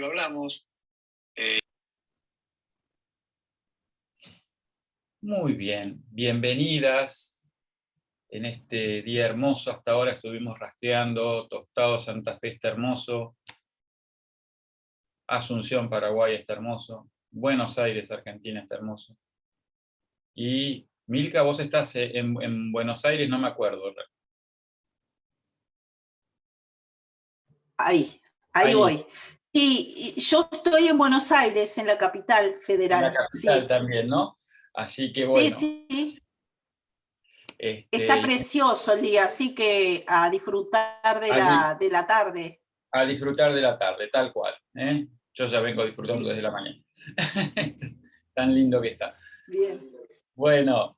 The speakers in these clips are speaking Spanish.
lo hablamos. Muy bien, bienvenidas. En este día hermoso, hasta ahora estuvimos rastreando, Tostado, Santa Fe está hermoso, Asunción, Paraguay está hermoso, Buenos Aires, Argentina está hermoso. Y Milka, vos estás en Buenos Aires, no me acuerdo. Ahí voy. Y yo estoy en Buenos Aires, en la capital federal. En la capital sí. también, ¿no? Así que bueno. Sí. Está precioso el día, así que a disfrutar de la tarde. A disfrutar de la tarde, tal cual. Yo ya vengo disfrutando desde la mañana. Tan lindo que está. Bien. Bueno,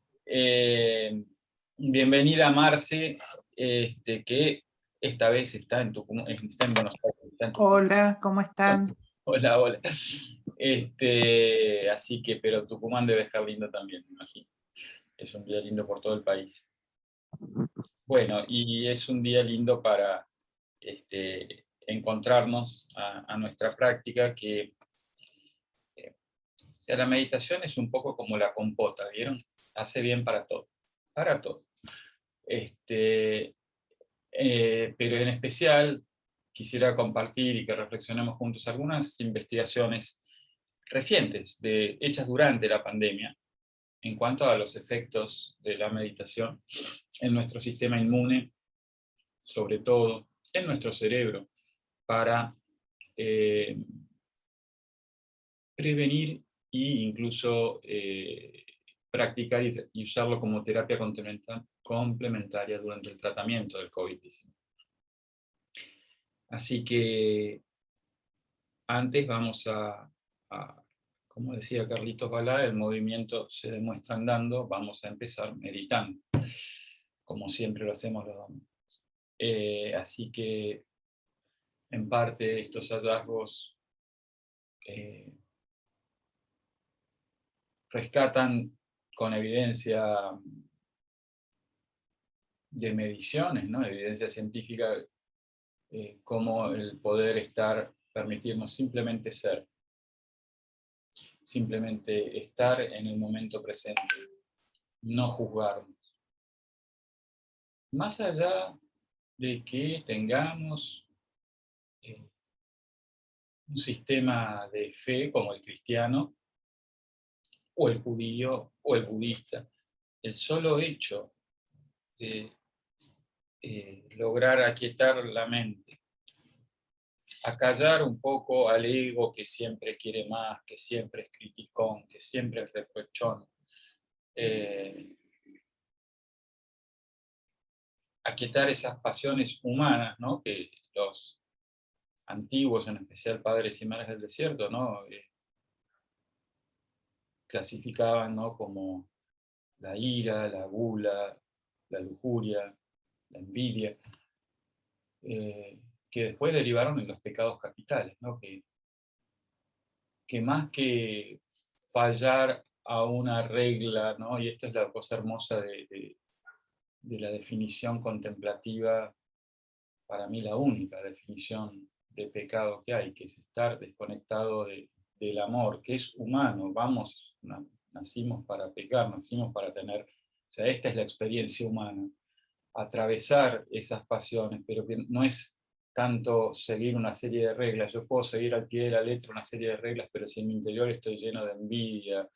bienvenida Marce, que esta vez está en Buenos Aires. Hola, ¿cómo están? Hola. Así que, pero Tucumán debe estar lindo también, me imagino. Es un día lindo por todo el país. Bueno, y es un día lindo para encontrarnos a nuestra práctica, que o sea, la meditación es un poco como la compota, ¿vieron? Hace bien para todo, para todo. Pero en especial quisiera compartir y que reflexionemos juntos algunas investigaciones recientes, hechas durante la pandemia, en cuanto a los efectos de la meditación en nuestro sistema inmune, sobre todo en nuestro cerebro, para prevenir e incluso practicar y usarlo como terapia complementaria durante el tratamiento del COVID-19. Así que antes vamos como decía Carlitos Balá, el movimiento se demuestra andando, vamos a empezar meditando, como siempre lo hacemos los domingos. Así que en parte estos hallazgos rescatan con evidencia de mediciones, ¿no? Evidencia científica, como el poder permitirnos simplemente ser, simplemente estar en el momento presente, no juzgarnos. Más allá de que tengamos un sistema de fe como el cristiano, o el judío, o el budista, el solo hecho de lograr aquietar la mente, acallar un poco al ego que siempre quiere más, que siempre es criticón, que siempre es reprochón, aquietar esas pasiones humanas, ¿no? Que los antiguos, en especial padres y madres del desierto, ¿no? Clasificaban, ¿no? Como la ira, la gula, la lujuria, la envidia, que después derivaron en los pecados capitales, ¿no? Que más que fallar a una regla, ¿no? Y esta es la cosa hermosa de la definición contemplativa, para mí la única definición de pecado que hay, que es estar desconectado del amor, que es humano. Nacimos para pecar, nacimos para tener, o sea, esta es la experiencia humana, atravesar esas pasiones, pero que no es tanto seguir una serie de reglas. Yo puedo seguir al pie de la letra una serie de reglas, pero si en mi interior estoy lleno de envidia,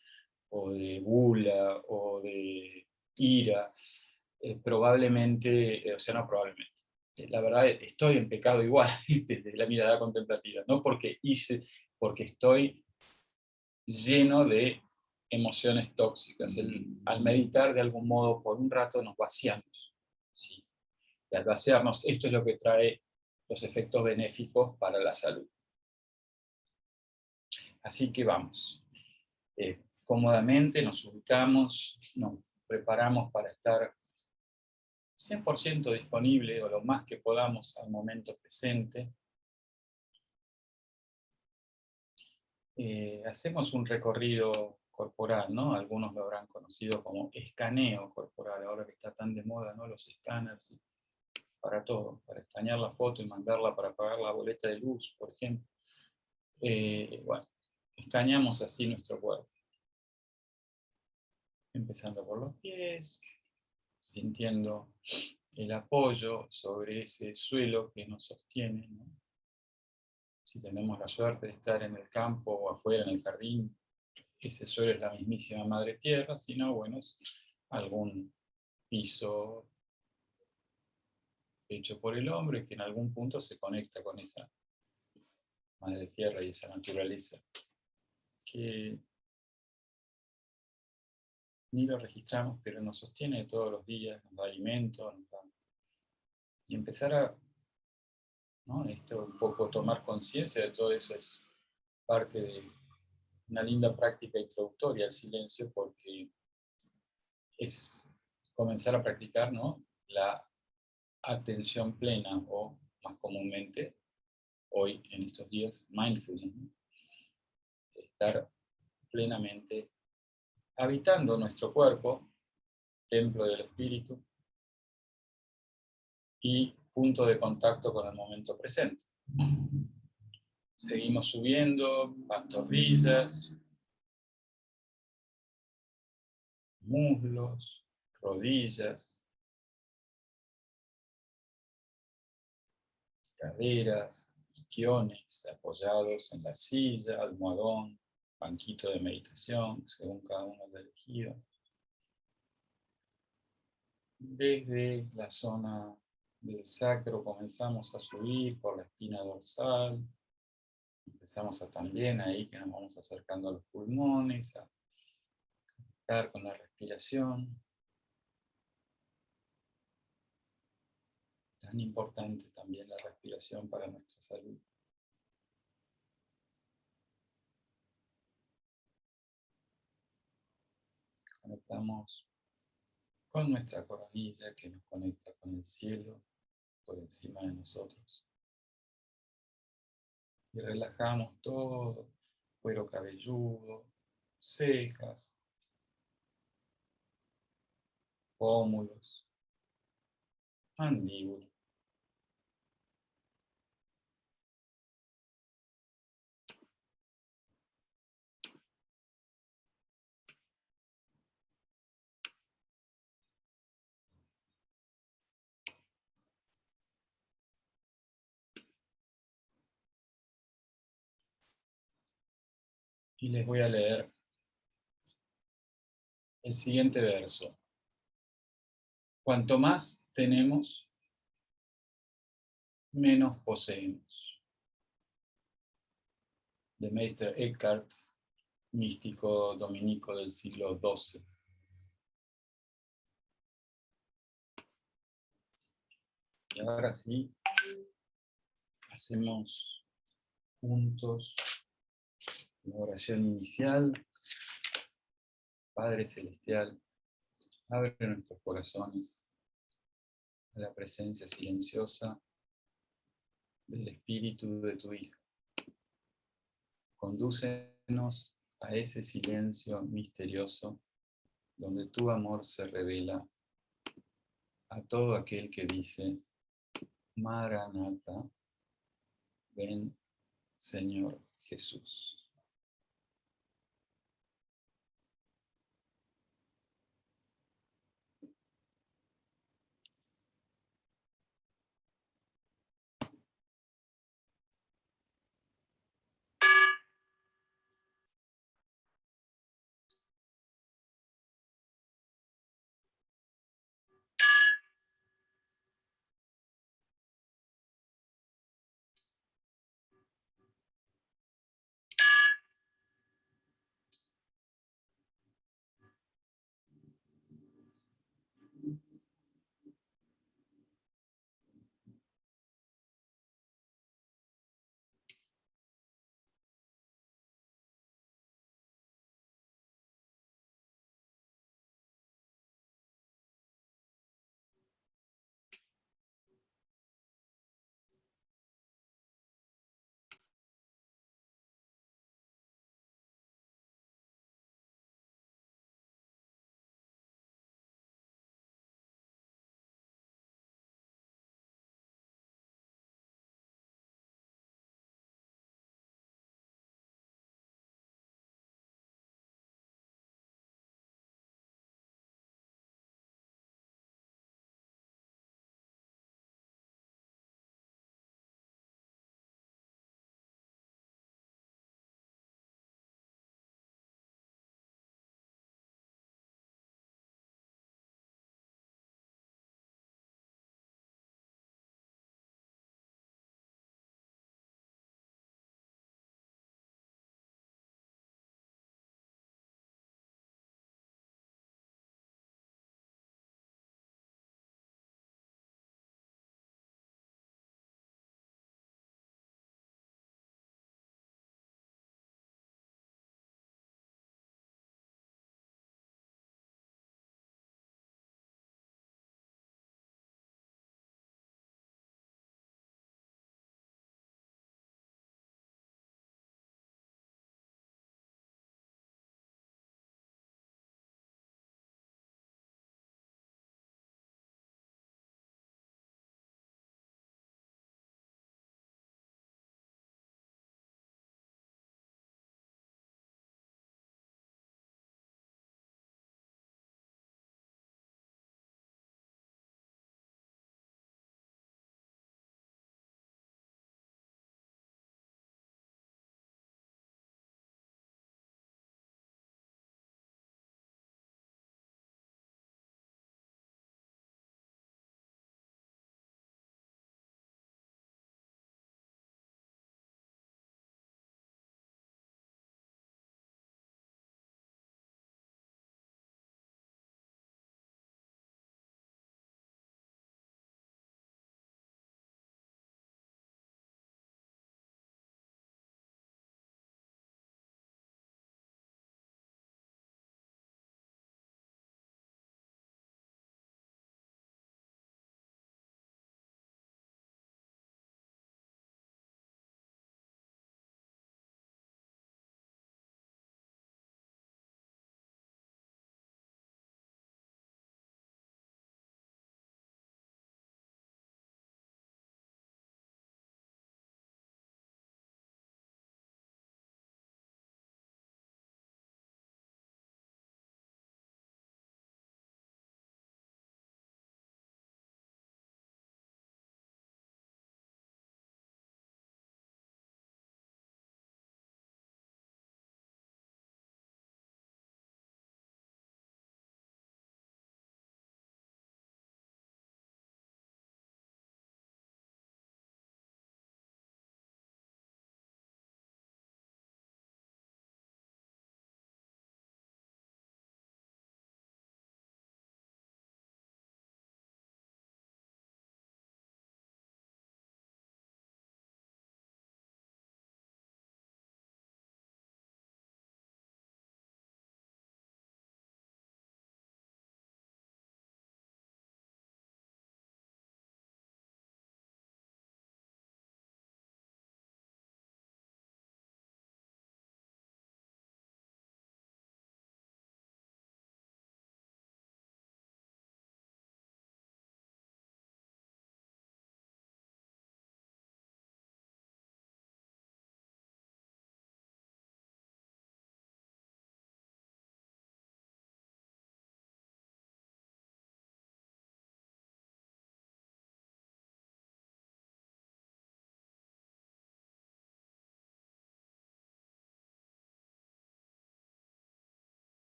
o de gula, o de ira, probablemente, o sea, no probablemente, la verdad estoy en pecado igual desde la mirada contemplativa, no porque porque estoy lleno de emociones tóxicas. Al meditar, de algún modo, por un rato nos vaciamos, ¿sí? Y al vaciarnos, esto es lo que trae los efectos benéficos para la salud. Así que vamos. Cómodamente nos ubicamos, nos preparamos para estar 100% disponible, o lo más que podamos, al momento presente. Hacemos un recorrido corporal, ¿no? Algunos lo habrán conocido como escaneo corporal, ahora que está tan de moda, ¿no? Los escáneres, para todo, para escanear la foto y mandarla para pagar la boleta de luz, por ejemplo. Bueno, escaneamos así nuestro cuerpo. Empezando por los pies, sintiendo el apoyo sobre ese suelo que nos sostiene, ¿no? Si tenemos la suerte de estar en el campo o afuera en el jardín, ese suelo es la mismísima Madre Tierra, si no, bueno, es algún piso hecho por el hombre que en algún punto se conecta con esa Madre Tierra y esa naturaleza, que ni lo registramos, pero nos sostiene todos los días, nos da alimento, y empezar a, ¿no? Esto un poco tomar conciencia de todo eso es parte de una linda práctica introductoria al silencio, porque es comenzar a practicar, ¿no? La atención plena, o más comúnmente hoy en estos días mindfulness, ¿no? Estar plenamente habitando nuestro cuerpo, templo del espíritu y punto de contacto con el momento presente. Seguimos subiendo, pantorrillas, muslos, rodillas, caderas, isquiones, apoyados en la silla, almohadón, banquito de meditación, según cada uno haya elegido. Desde la zona del sacro comenzamos a subir por la espina dorsal, empezamos a también ahí que nos vamos acercando a los pulmones, a estar con la respiración. Tan importante también la respiración para nuestra salud. Conectamos con nuestra coronilla que nos conecta con el cielo por encima de nosotros. Y relajamos todo, cuero cabelludo, cejas, pómulos, mandíbula. Y les voy a leer el siguiente verso. Cuanto más tenemos, menos poseemos. De Meister Eckhart, místico dominico del siglo XII. Y ahora sí, hacemos juntos la oración inicial. Padre Celestial, abre nuestros corazones a la presencia silenciosa del Espíritu de tu Hijo. Condúcenos a ese silencio misterioso donde tu amor se revela a todo aquel que dice: Maranatha, ven, Señor Jesús.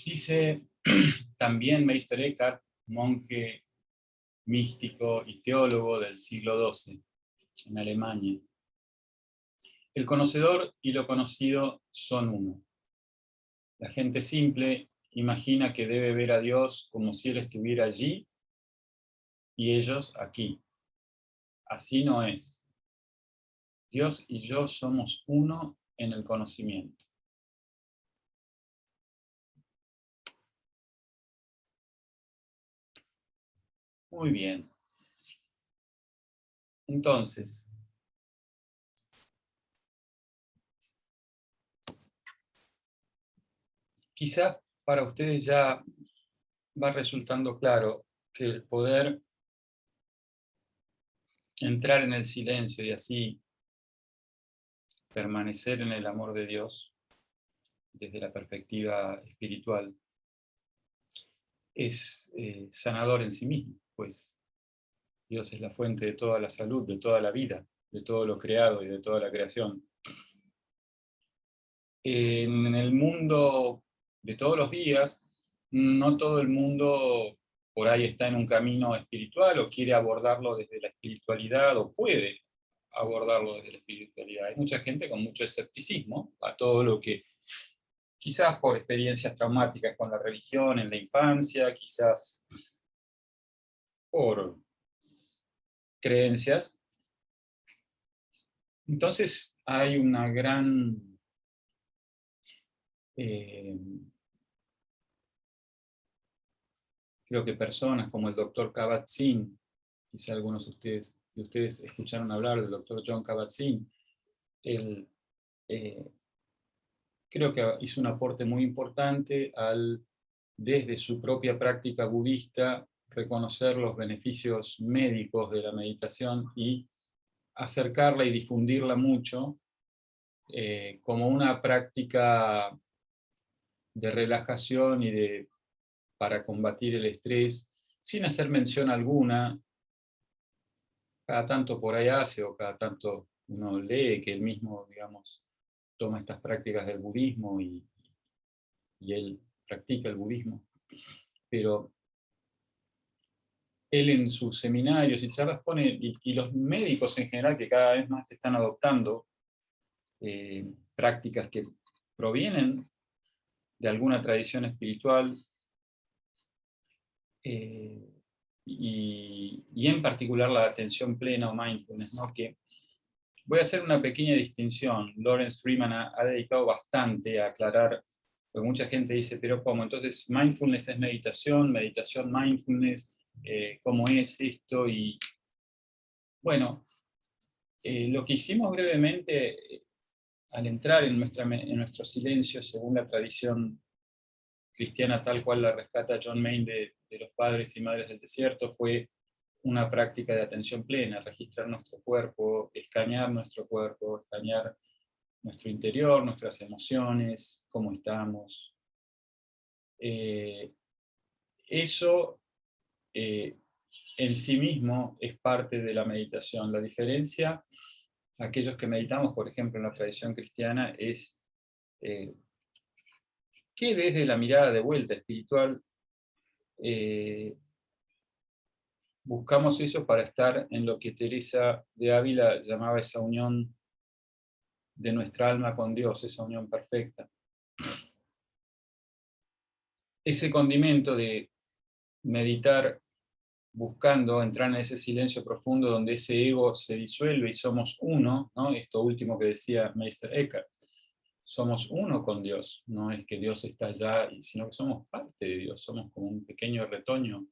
Dice también Meister Eckhart, monje místico y teólogo del siglo XII en Alemania: el conocedor y lo conocido son uno. La gente simple imagina que debe ver a Dios como si Él estuviera allí y ellos aquí. Así no es. Dios y yo somos uno en el conocimiento. Muy bien. Entonces, quizás para ustedes ya va resultando claro que el poder entrar en el silencio y así permanecer en el amor de Dios desde la perspectiva espiritual es sanador en sí mismo, pues Dios es la fuente de toda la salud, de toda la vida, de todo lo creado y de toda la creación. En el mundo de todos los días, no todo el mundo por ahí está en un camino espiritual o quiere abordarlo desde la espiritualidad o puede abordarlo desde la espiritualidad. Hay mucha gente con mucho escepticismo a todo lo que, quizás por experiencias traumáticas con la religión en la infancia, quizás por creencias. Entonces hay una gran creo que personas como el doctor Kabat-Zinn, quizá algunos de ustedes escucharon hablar del doctor John Kabat-Zinn, él creo que hizo un aporte muy importante al, desde su propia práctica budista, reconocer los beneficios médicos de la meditación y acercarla y difundirla mucho como una práctica de relajación y para combatir el estrés, sin hacer mención alguna. Cada tanto por ahí hace, o cada tanto uno lee que él mismo, digamos, toma estas prácticas del budismo y él practica el budismo. Pero él en sus seminarios y charlas pone, y los médicos en general que cada vez más están adoptando prácticas que provienen de alguna tradición espiritual, y en particular la atención plena o mindfulness, ¿no? Que voy a hacer una pequeña distinción. Lawrence Freeman ha dedicado bastante a aclarar, porque mucha gente dice, pero ¿cómo? Entonces, mindfulness es meditación, meditación mindfulness, ¿cómo es esto? Y bueno, lo que hicimos brevemente al entrar en nuestro silencio, según la tradición cristiana tal cual la rescata John Main de los padres y madres del desierto, fue una práctica de atención plena, registrar nuestro cuerpo, escanear nuestro cuerpo, escanear nuestro interior, nuestras emociones, cómo estamos. Eso en sí mismo es parte de la meditación. La diferencia, aquellos que meditamos, por ejemplo, en la tradición cristiana, es que desde la mirada de vuelta espiritual buscamos eso para estar en lo que Teresa de Ávila llamaba esa unión de nuestra alma con Dios, esa unión perfecta. Ese condimento de meditar buscando entrar en ese silencio profundo donde ese ego se disuelve y somos uno, ¿no? Esto último que decía Meister Eckhart, somos uno con Dios, no es que Dios está allá, sino que somos parte de Dios, somos como un pequeño retoño.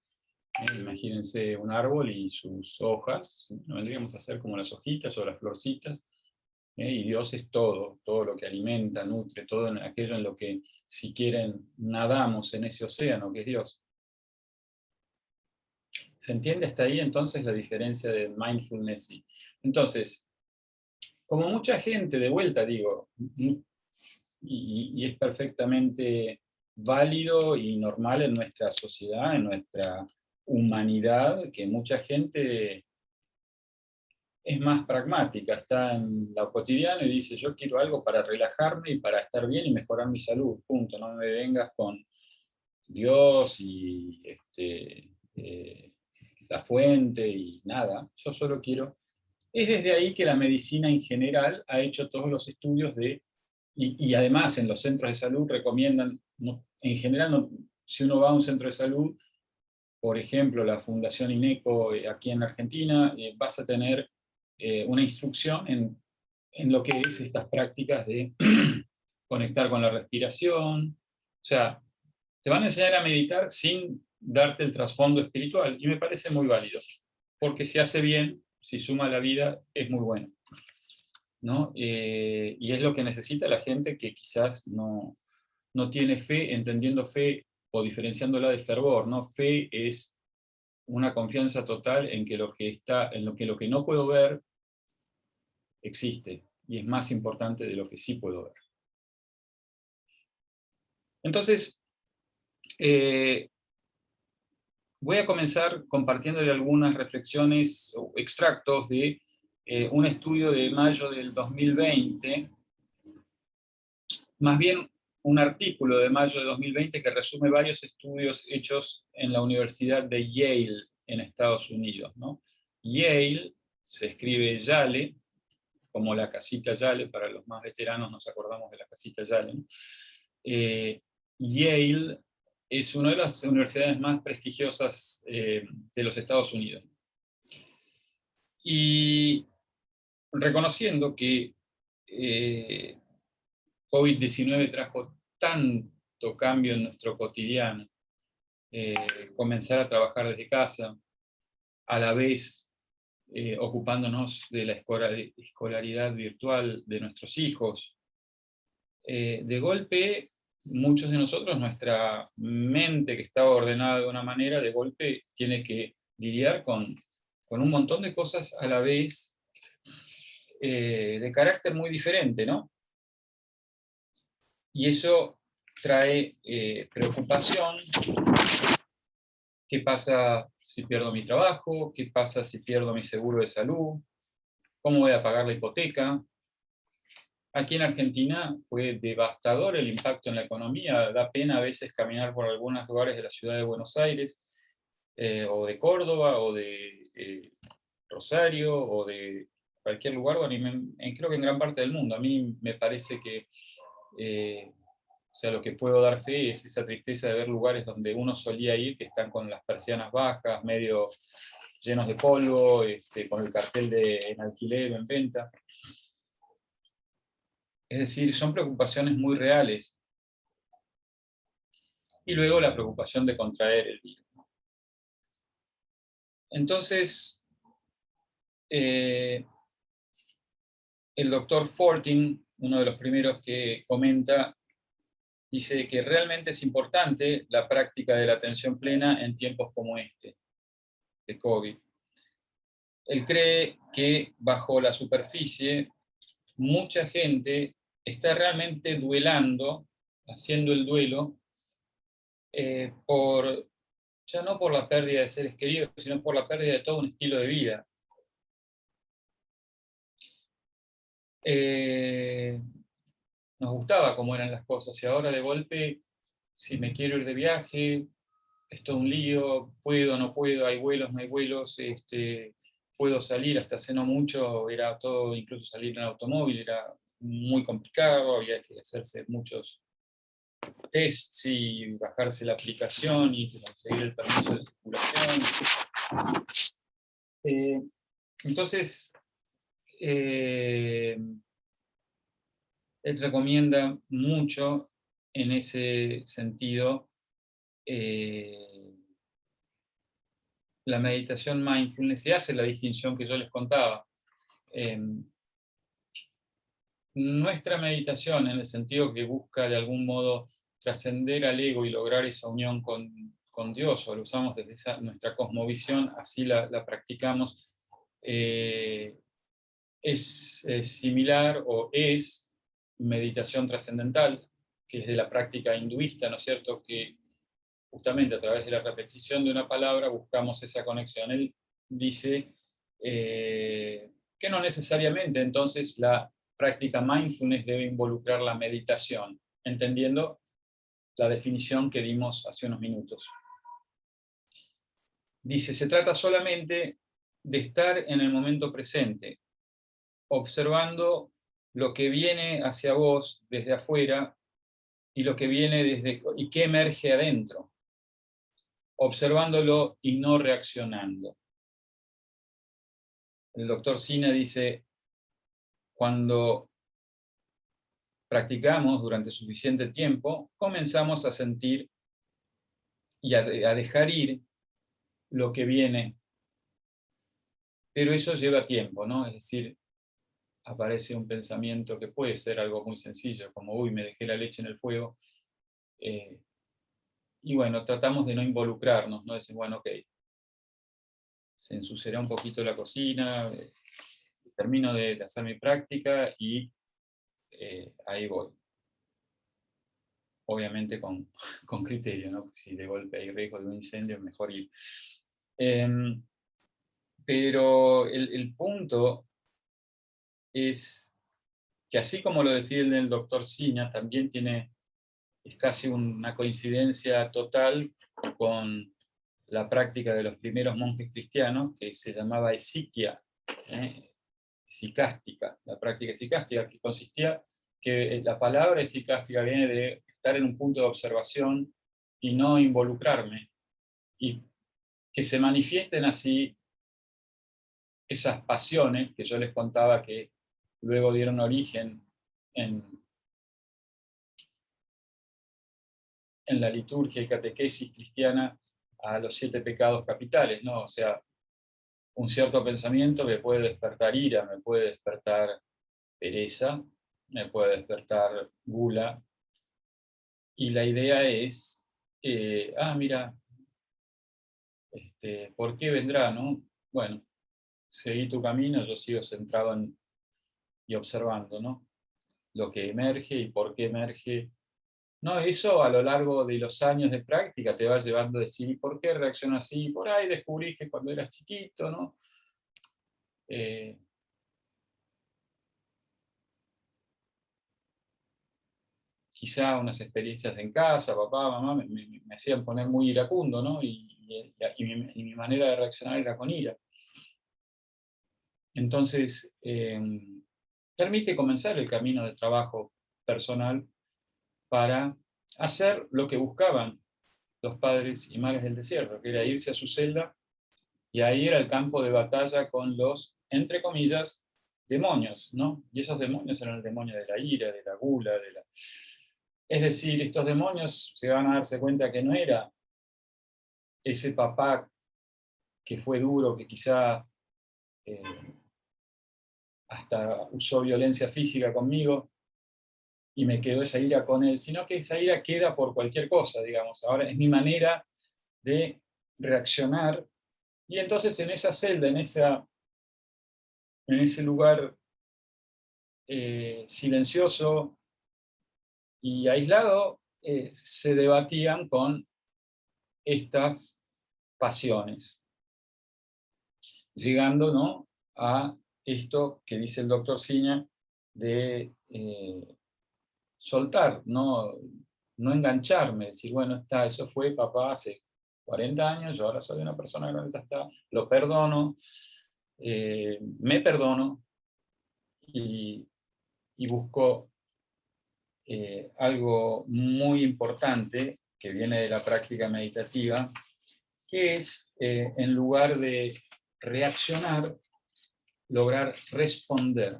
Imagínense un árbol y sus hojas, ¿no? Vendríamos a ser como las hojitas o las florcitas, y Dios es todo, todo lo que alimenta, nutre, todo aquello en lo que, si quieren, nadamos en ese océano que es Dios. ¿Se entiende hasta ahí entonces la diferencia de mindfulness? Entonces, como mucha gente, de vuelta digo, y es perfectamente válido y normal en nuestra sociedad, en nuestra humanidad, que mucha gente es más pragmática, está en lo cotidiano y dice, yo quiero algo para relajarme y para estar bien y mejorar mi salud, punto, no me vengas con Dios y la fuente y nada, yo solo quiero... Es desde ahí que la medicina en general ha hecho todos los estudios y además en los centros de salud recomiendan, en general, si uno va a un centro de salud, por ejemplo, la Fundación INECO aquí en Argentina, vas a tener una instrucción en lo que es estas prácticas de conectar con la respiración. O sea, te van a enseñar a meditar sin darte el trasfondo espiritual, y me parece muy válido, porque si hace bien, si suma a la vida, es muy bueno, ¿no? Y es lo que necesita la gente que quizás no tiene fe, entendiendo fe o diferenciándola de fervor, ¿no? Fe es una confianza total en que lo que no puedo ver existe, y es más importante de lo que sí puedo ver. Entonces, voy a comenzar compartiéndole algunas reflexiones o extractos de un estudio de mayo del 2020, más bien un artículo de mayo de 2020 que resume varios estudios hechos en la Universidad de Yale en Estados Unidos, ¿no? Yale se escribe Yale, como la casita Yale, para los más veteranos nos acordamos de la casita Yale, ¿no? Yale es una de las universidades más prestigiosas de los Estados Unidos. Y reconociendo que COVID-19 trajo tanto cambio en nuestro cotidiano, comenzar a trabajar desde casa, a la vez ocupándonos de la escolaridad virtual de nuestros hijos, de golpe muchos de nosotros, nuestra mente que estaba ordenada de una manera, de golpe tiene que lidiar con un montón de cosas a la vez, de carácter muy diferente, ¿no? Y eso trae preocupación. ¿Qué pasa si pierdo mi trabajo? ¿Qué pasa si pierdo mi seguro de salud? ¿Cómo voy a pagar la hipoteca? Aquí en Argentina fue devastador el impacto en la economía. Da pena a veces caminar por algunos lugares de la ciudad de Buenos Aires, o de Córdoba, o de Rosario, o de cualquier lugar, bueno, creo que en gran parte del mundo. A mí me parece que, o sea, lo que puedo dar fe es esa tristeza de ver lugares donde uno solía ir, que están con las persianas bajas, medio llenos de polvo, con el cartel de en alquiler o en venta. Es decir, son preocupaciones muy reales. Y luego la preocupación de contraer el virus. Entonces, el doctor Fortin, uno de los primeros que comenta, dice que realmente es importante la práctica de la atención plena en tiempos como este, de COVID. Él cree que bajo la superficie mucha gente está realmente duelando, haciendo el duelo, ya no por la pérdida de seres queridos, sino por la pérdida de todo un estilo de vida. Nos gustaba cómo eran las cosas, y ahora de golpe, si me quiero ir de viaje, es todo un lío, puedo, no puedo, hay vuelos, no hay vuelos, puedo salir, hasta hace no mucho, era todo, incluso salir en automóvil, era muy complicado, había que hacerse muchos tests y bajarse la aplicación y conseguir el permiso de circulación. Entonces, él recomienda mucho en ese sentido la meditación mindfulness, y hace la distinción que yo les contaba. Nuestra meditación, en el sentido que busca de algún modo trascender al ego y lograr esa unión con Dios, o lo usamos desde nuestra cosmovisión, así la practicamos, es similar o es meditación trascendental, que es de la práctica hinduista, ¿no es cierto?, que justamente a través de la repetición de una palabra buscamos esa conexión. Él dice que no necesariamente entonces la práctica mindfulness debe involucrar la meditación, entendiendo la definición que dimos hace unos minutos. Dice, se trata solamente de estar en el momento presente, observando lo que viene hacia vos desde afuera y lo que viene y que emerge adentro, observándolo y no reaccionando. El doctor Sina dice, cuando practicamos durante suficiente tiempo, comenzamos a sentir y a dejar ir lo que viene, pero eso lleva tiempo, ¿no? Es decir, aparece un pensamiento que puede ser algo muy sencillo, como, uy, me dejé la leche en el fuego, y bueno, tratamos de no involucrarnos, ¿no? Decir, bueno, ok, se ensuciará un poquito la cocina, termino de hacer mi práctica y ahí voy. Obviamente con criterio, ¿no? Si de golpe hay riesgo de un incendio, es mejor ir. Pero el punto es que así como lo define el doctor Sina, también es casi una coincidencia total con la práctica de los primeros monjes cristianos, que se llamaba esiquia, esicástica, la práctica esicástica, que consistía que la palabra esicástica viene de estar en un punto de observación y no involucrarme, y que se manifiesten así esas pasiones que yo les contaba que luego dieron origen en la liturgia y catequesis cristiana a los 7 pecados capitales, ¿no? O sea, un cierto pensamiento me puede despertar ira, me puede despertar pereza, me puede despertar gula, y la idea es, mira, ¿por qué vendrá, no? Bueno, seguí tu camino, yo sigo centrado y observando, ¿no? Lo que emerge y por qué emerge. No, eso a lo largo de los años de práctica te va llevando a decir, ¿y por qué reacciono así? Por ahí descubrí que cuando eras chiquito, ¿no? Quizá unas experiencias en casa, papá, mamá, me hacían poner muy iracundo, ¿no? Y mi manera de reaccionar era con ira. Entonces, permite comenzar el camino de trabajo personal para hacer lo que buscaban los padres y madres del desierto, que era irse a su celda, y ahí era el campo de batalla con los, entre comillas, demonios, ¿no? Y esos demonios eran el demonio de la ira, de la gula, Es decir, estos demonios se van a darse cuenta que no era ese papá que fue duro, que quizá hasta usó violencia física conmigo, y me quedó esa ira con él, sino que esa ira queda por cualquier cosa, digamos. Ahora es mi manera de reaccionar, y entonces en esa celda, en ese lugar silencioso y aislado, se debatían con estas pasiones, llegando, ¿no?, a esto que dice el doctor Sina de soltar, no engancharme, decir, bueno, eso fue papá hace 40 años, yo ahora soy una persona grande, ya está, lo perdono, me perdono, y busco algo muy importante que viene de la práctica meditativa, que es, en lugar de reaccionar, lograr responder.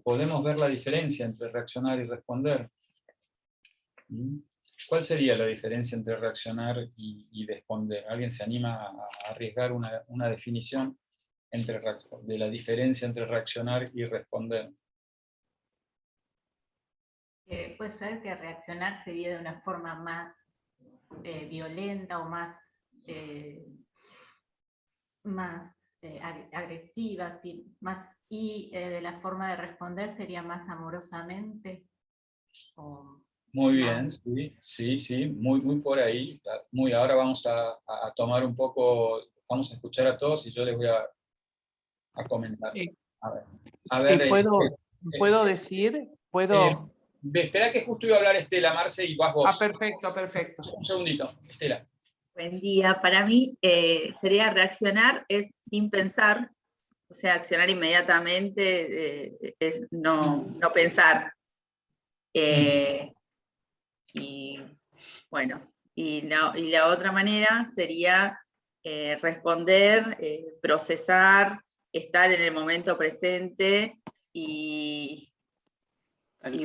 Podemos ver la diferencia entre reaccionar y responder. ¿Cuál sería la diferencia entre reaccionar y responder? ¿Alguien se anima a arriesgar una definición de la diferencia entre reaccionar y responder? Puede ser que reaccionar sería de una forma más violenta o más agresiva, ¿sí? Y de la forma de responder sería más amorosamente. Muy bien, sí, muy por ahí. Ahora vamos a tomar un poco, vamos a escuchar a todos y yo les voy a comentar. A ver, sí, puedo decir, puedo... Espera que justo iba a hablar Estela, Marce, y vas vos. Ah, perfecto, perfecto. Un segundito, Estela. Buen día. Para mí sería reaccionar es sin pensar, o sea, accionar inmediatamente es no pensar. Y bueno, y la otra manera sería responder, procesar, estar en el momento presente y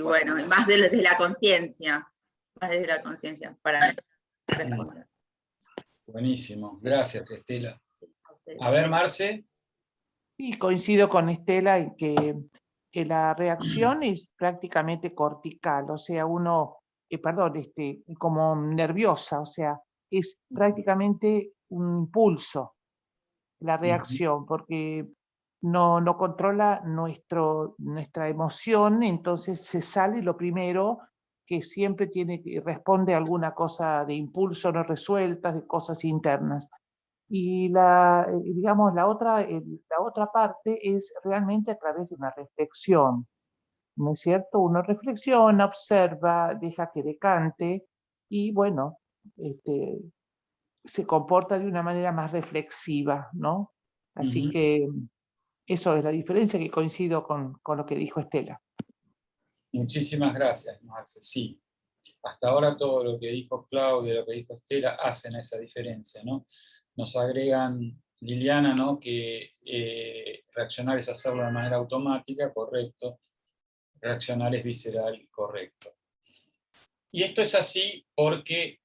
bueno, y más desde la conciencia, para responder. Buenísimo, gracias Estela. A ver, Marce. Sí, coincido con Estela en que la reacción es prácticamente cortical, o sea, como nerviosa, o sea, es prácticamente un impulso la reacción, porque no controla nuestra emoción, entonces se sale lo primero que siempre responde a alguna cosa de impulso no resueltas, de cosas internas. Y digamos, la otra parte es realmente a través de una reflexión, ¿no es cierto? Uno reflexiona, observa, deja que decante y bueno, se comporta de una manera más reflexiva, ¿no? Así que eso es la diferencia, que coincido con lo que dijo Estela. Muchísimas gracias, Marce. Sí, hasta ahora todo lo que dijo Claudia, lo que dijo Estela, hacen esa diferencia, ¿no? Nos agregan, Liliana, ¿no? Que reaccionar es hacerlo de manera automática, correcto. Reaccionar es visceral, correcto. Y esto es así porque,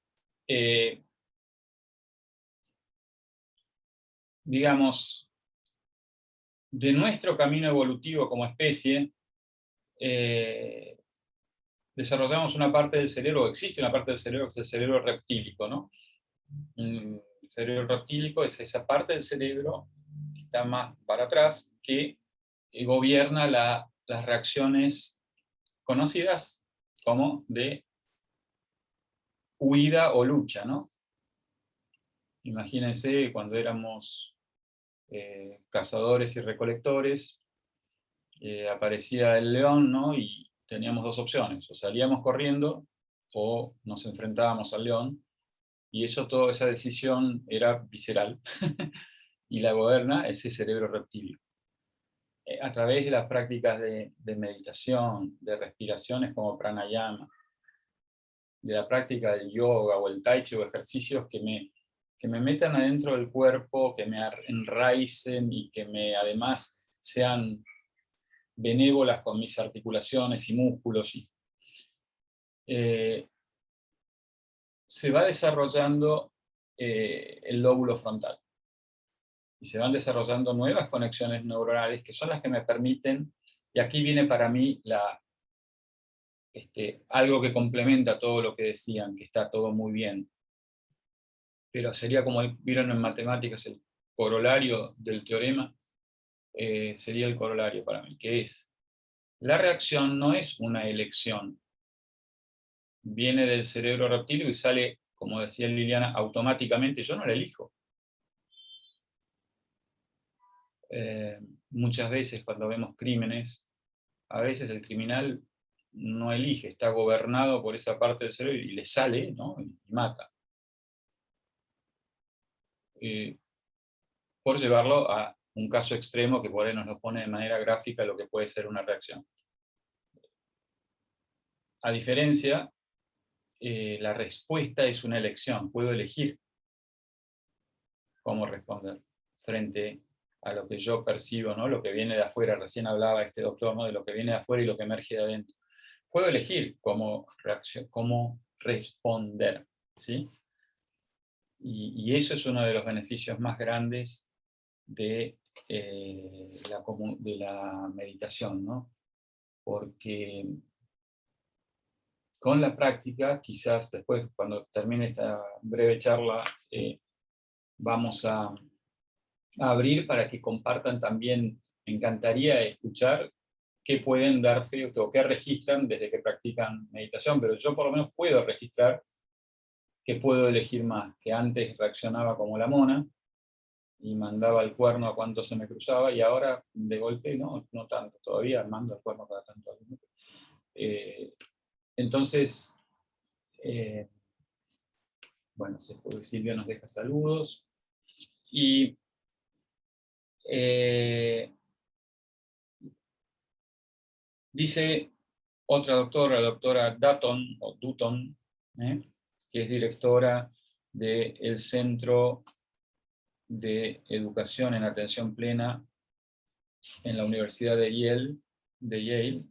digamos, de nuestro camino evolutivo como especie, desarrollamos una parte del cerebro, existe una parte del cerebro que es el cerebro reptílico, ¿no? El cerebro reptílico es esa parte del cerebro que está más para atrás, que gobierna las reacciones conocidas como de huida o lucha, ¿no? Imagínense cuando éramos cazadores y recolectores, aparecía el león, ¿no? Y teníamos dos opciones, o salíamos corriendo o nos enfrentábamos al león, y toda esa decisión era visceral, y la gobierna ese cerebro reptiliano. A través de las prácticas de meditación, de respiraciones como pranayama, de la práctica del yoga o el tai chi o ejercicios que me metan adentro del cuerpo, que me enraicen y que además sean benévolas con mis articulaciones y músculos. Se va desarrollando el lóbulo frontal. Y se van desarrollando nuevas conexiones neuronales que son las que me permiten, y aquí viene para mí algo que complementa todo lo que decían, que está todo muy bien. Pero sería como vieron en matemáticas el corolario del teorema, sería el corolario para mí, que es, la reacción no es una elección, viene del cerebro reptiliano y sale, como decía Liliana, automáticamente, yo no la elijo. Muchas veces cuando vemos crímenes, a veces el criminal no elige, está gobernado por esa parte del cerebro y le sale, ¿no? Y mata. Por llevarlo a un caso extremo que por ahí nos lo pone de manera gráfica lo que puede ser una reacción. A diferencia, la respuesta es una elección, puedo elegir cómo responder frente a lo que yo percibo, ¿no? Lo que viene de afuera, recién hablaba este doctor, ¿no? De lo que viene de afuera y lo que emerge de adentro. Puedo elegir cómo responder, ¿sí? Y eso es uno de los beneficios más grandes de la meditación, ¿no? Porque con la práctica, quizás después, cuando termine esta breve charla, vamos a abrir para que compartan también. Me encantaría escuchar qué pueden dar fe o qué registran desde que practican meditación, pero yo por lo menos puedo registrar que puedo elegir más, que antes reaccionaba como la mona y mandaba el cuerno a cuanto se me cruzaba, y ahora de golpe no tanto, todavía mando el cuerno cada tanto. Entonces, bueno, Silvia nos deja saludos. Y dice otra doctora, la doctora Dutton, o Dutton, que es directora del Centro de Educación en Atención Plena en la Universidad de Yale,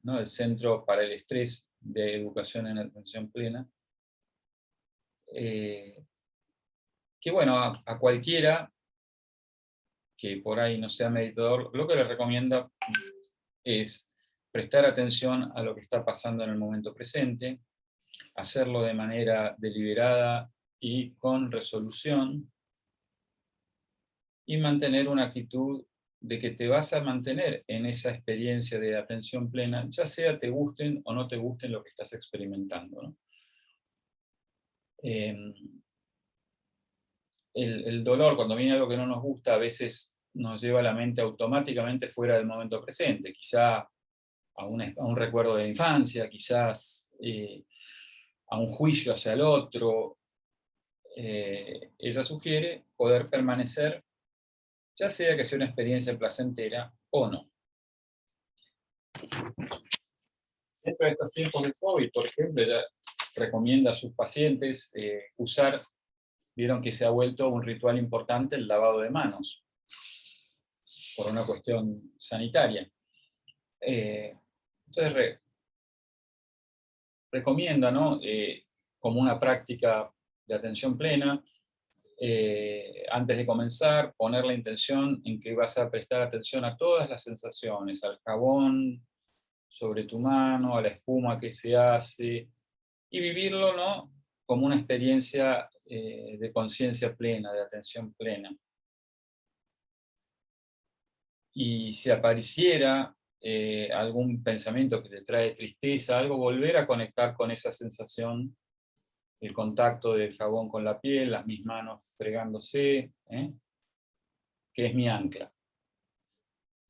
¿no? El Centro para el Estrés de Educación en Atención Plena, que bueno, a cualquiera que por ahí no sea meditador, lo que le recomienda es prestar atención a lo que está pasando en el momento presente, hacerlo de manera deliberada y con resolución, y mantener una actitud de que te vas a mantener en esa experiencia de atención plena, ya sea te gusten o no te gusten lo que estás experimentando, ¿no? El dolor, cuando viene algo que no nos gusta, a veces nos lleva la mente automáticamente fuera del momento presente, quizá a un recuerdo de la infancia, quizás a un juicio hacia el otro. Ella sugiere poder permanecer, ya sea que sea una experiencia placentera o no. Dentro de estos tiempos de COVID, por ejemplo, ella recomienda a sus pacientes usar, vieron que se ha vuelto un ritual importante el lavado de manos, por una cuestión sanitaria. Entonces recomienda, ¿no? Como una práctica de atención plena, antes de comenzar, poner la intención en que vas a prestar atención a todas las sensaciones, al jabón sobre tu mano, a la espuma que se hace, y vivirlo, ¿no? Como una experiencia de conciencia plena, de atención plena. Y si apareciera algún pensamiento que te trae tristeza, algo, volver a conectar con esa sensación, el contacto del jabón con la piel, las mis manos fregándose, que es mi ancla.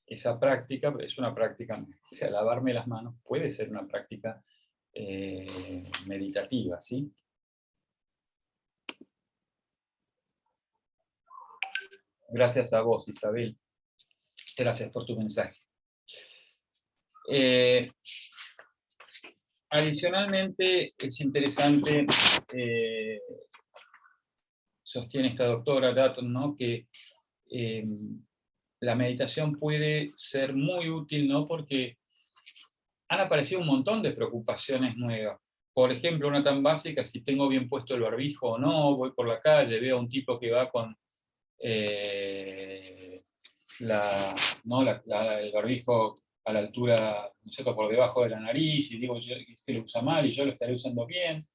Esa práctica es una práctica, o sea, lavarme las manos puede ser una práctica meditativa, ¿sí? Gracias a vos, Isabel. Gracias por tu mensaje. Adicionalmente, es interesante, sostiene esta doctora Dutton, ¿no? Que la meditación puede ser muy útil, ¿no? Porque han aparecido un montón de preocupaciones nuevas. Por ejemplo, una tan básica, si tengo bien puesto el barbijo o no, voy por la calle, veo a un tipo que va con el barbijo a la altura, ¿no es cierto?, por debajo de la nariz, y digo, este lo usa mal y yo lo estaré usando bien.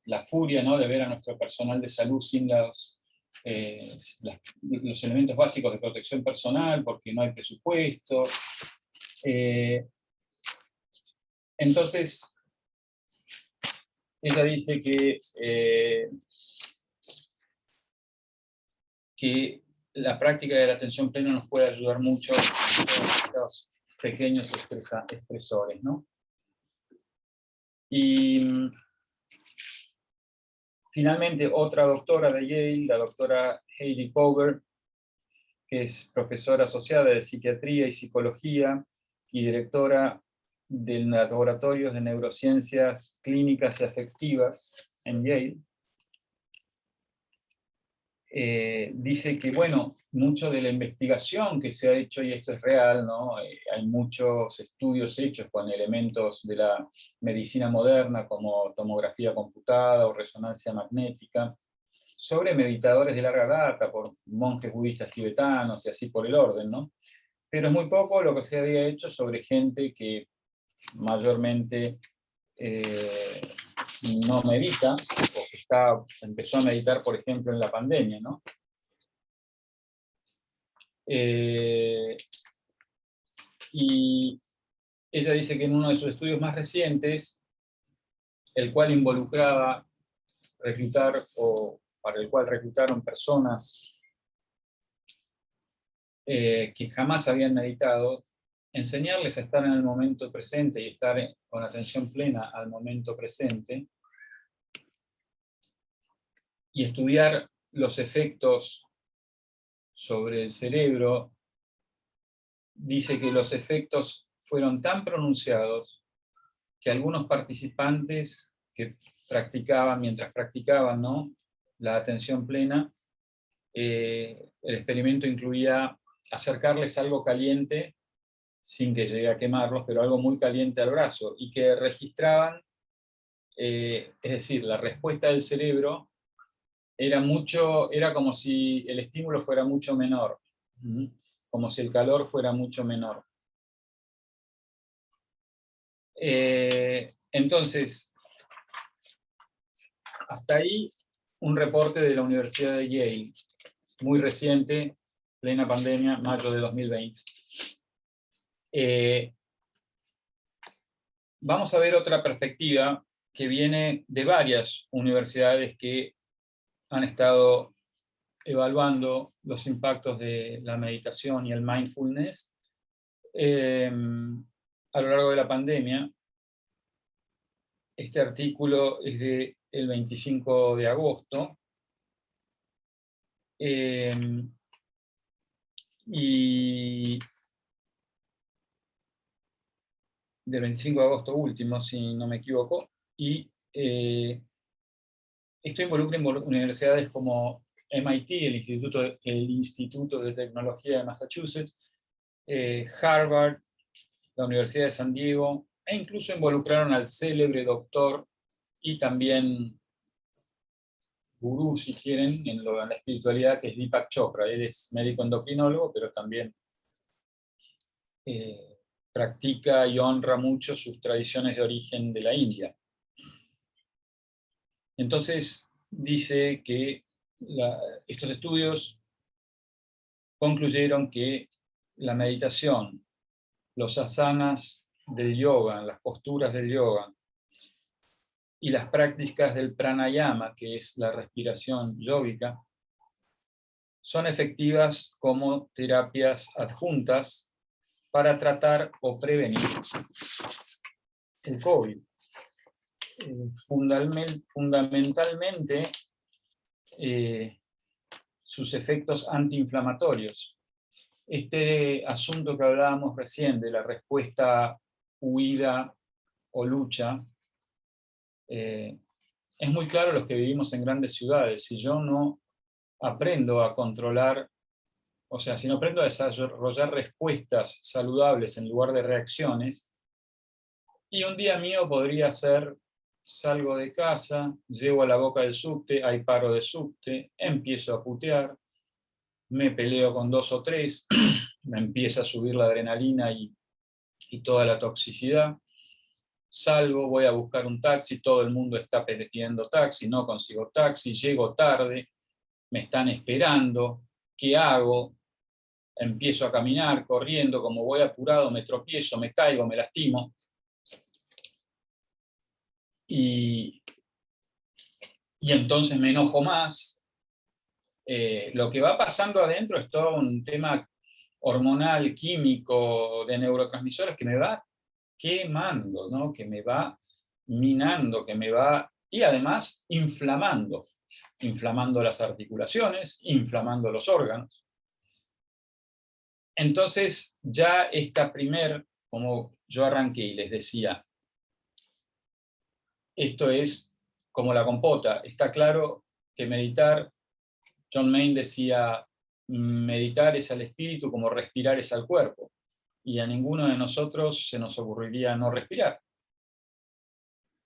La furia, ¿no?, de ver a nuestro personal de salud sin los elementos básicos de protección personal, porque no hay presupuesto. Entonces, ella dice que la práctica de la atención plena nos puede ayudar mucho con estos pequeños estresores, ¿no? Y finalmente, otra doctora de Yale, la doctora Hailey Power, que es profesora asociada de Psiquiatría y Psicología y directora del Laboratorio de Neurociencias Clínicas y Afectivas en Yale, dice que, bueno, mucho de la investigación que se ha hecho, y esto es real, ¿no? Hay muchos estudios hechos con elementos de la medicina moderna, como tomografía computada o resonancia magnética, sobre meditadores de larga data, por monjes budistas tibetanos y así por el orden, ¿no? Pero es muy poco lo que se había hecho sobre gente que mayormente no medita, o que empezó a meditar, por ejemplo, en la pandemia, ¿no? Y ella dice que en uno de sus estudios más recientes, el cual involucraba reclutar, o para el cual reclutaron personas que jamás habían meditado, enseñarles a estar en el momento presente y estar con atención plena al momento presente, y estudiar los efectos sobre el cerebro. Dice que los efectos fueron tan pronunciados que algunos participantes que practicaban, mientras practicaban, ¿no?, la atención plena, el experimento incluía acercarles algo caliente, sin que llegue a quemarlos, pero algo muy caliente al brazo, y que registraban, es decir, la respuesta del cerebro era como si el estímulo fuera mucho menor, como si el calor fuera mucho menor. Entonces, hasta ahí un reporte de la Universidad de Yale, muy reciente, plena pandemia, mayo de 2020. Vamos a ver otra perspectiva que viene de varias universidades que han estado evaluando los impactos de la meditación y el mindfulness a lo largo de la pandemia. Este artículo es del 25 de agosto. Y del 25 de agosto último, si no me equivoco, y esto involucra universidades como MIT, el Instituto de Tecnología de Massachusetts, Harvard, la Universidad de San Diego, e incluso involucraron al célebre doctor y también gurú, si quieren, en la espiritualidad, que es Deepak Chopra. Él es médico endocrinólogo, pero también practica y honra mucho sus tradiciones de origen de la India. Entonces, dice que estos estudios concluyeron que la meditación, los asanas del yoga, las posturas del yoga, y las prácticas del pranayama, que es la respiración yógica, son efectivas como terapias adjuntas para tratar o prevenir el COVID. Fundamentalmente, sus efectos antiinflamatorios. Este asunto que hablábamos recién de la respuesta huida o lucha, es muy claro los que vivimos en grandes ciudades. Si yo no aprendo a controlar, o sea, si no aprendo a desarrollar respuestas saludables en lugar de reacciones, y un día mío podría ser: salgo de casa, llego a la boca del subte, hay paro de subte, empiezo a putear, me peleo con 2 o 3, me empieza a subir la adrenalina y toda la toxicidad. Salgo, voy a buscar un taxi, todo el mundo está pidiendo taxi, no consigo taxi, llego tarde, me están esperando, ¿qué hago? Empiezo a caminar, corriendo, como voy apurado, me tropiezo, me caigo, me lastimo. Y entonces me enojo más. Lo que va pasando adentro es todo un tema hormonal, químico, de neurotransmisores que me va quemando, ¿no?, que me va minando, que me va, y además inflamando las articulaciones, inflamando los órganos. Entonces ya esta como yo arranqué y les decía, esto es como la compota. Está claro que meditar, John Main decía, meditar es al espíritu como respirar es al cuerpo. Y a ninguno de nosotros se nos ocurriría no respirar.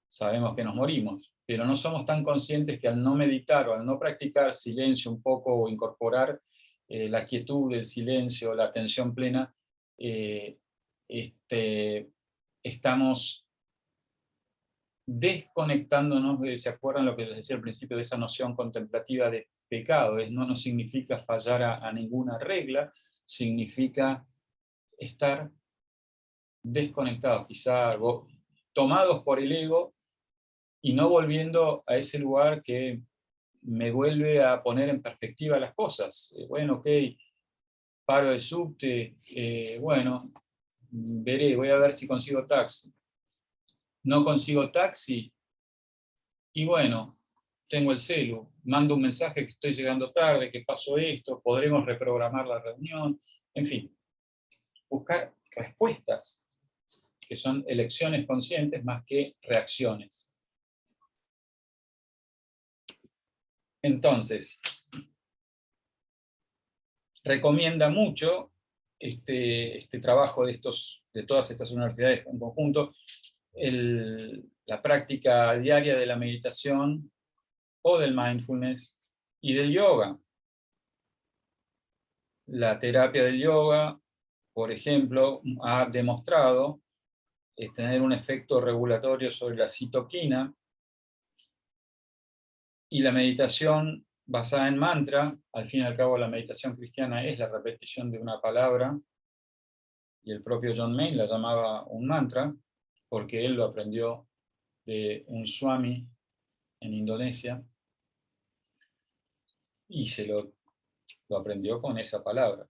Sabemos que nos morimos, pero no somos tan conscientes que al no meditar o al no practicar silencio un poco, o incorporar la quietud, el silencio, la atención plena, estamos desconectándonos. ¿Se acuerdan lo que les decía al principio de esa noción contemplativa de pecado? No significa fallar a ninguna regla, significa estar desconectados, quizá tomados por el ego y no volviendo a ese lugar que me vuelve a poner en perspectiva las cosas. Bueno, ok, paro de subte, bueno, veré, voy a ver si consigo taxi. No consigo taxi, y bueno, tengo el celu, mando un mensaje que estoy llegando tarde, que pasó esto, podremos reprogramar la reunión, en fin, buscar respuestas, que son elecciones conscientes más que reacciones. Entonces, recomienda mucho este trabajo de todas estas universidades en conjunto, la práctica diaria de la meditación o del mindfulness y del yoga. La terapia del yoga, por ejemplo, ha demostrado tener un efecto regulatorio sobre la citoquina, y la meditación basada en mantra, al fin y al cabo la meditación cristiana es la repetición de una palabra, y el propio John Main la llamaba un mantra, porque él lo aprendió de un swami en Indonesia, y lo aprendió con esa palabra.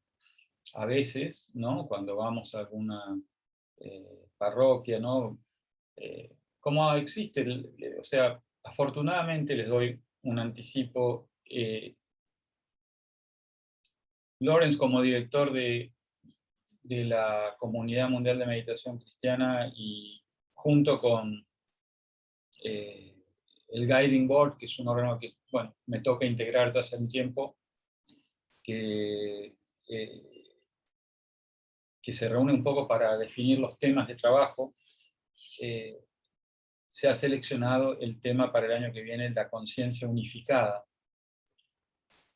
A veces, ¿no?, cuando vamos a alguna parroquia, ¿no?, como existe, o sea, afortunadamente les doy un anticipo, Lawrence, como director de la Comunidad Mundial de Meditación Cristiana, y junto con el Guiding Board, que es un órgano que, bueno, me toca integrar ya hace un tiempo, que se reúne un poco para definir los temas de trabajo, se ha seleccionado el tema para el año que viene, la conciencia unificada.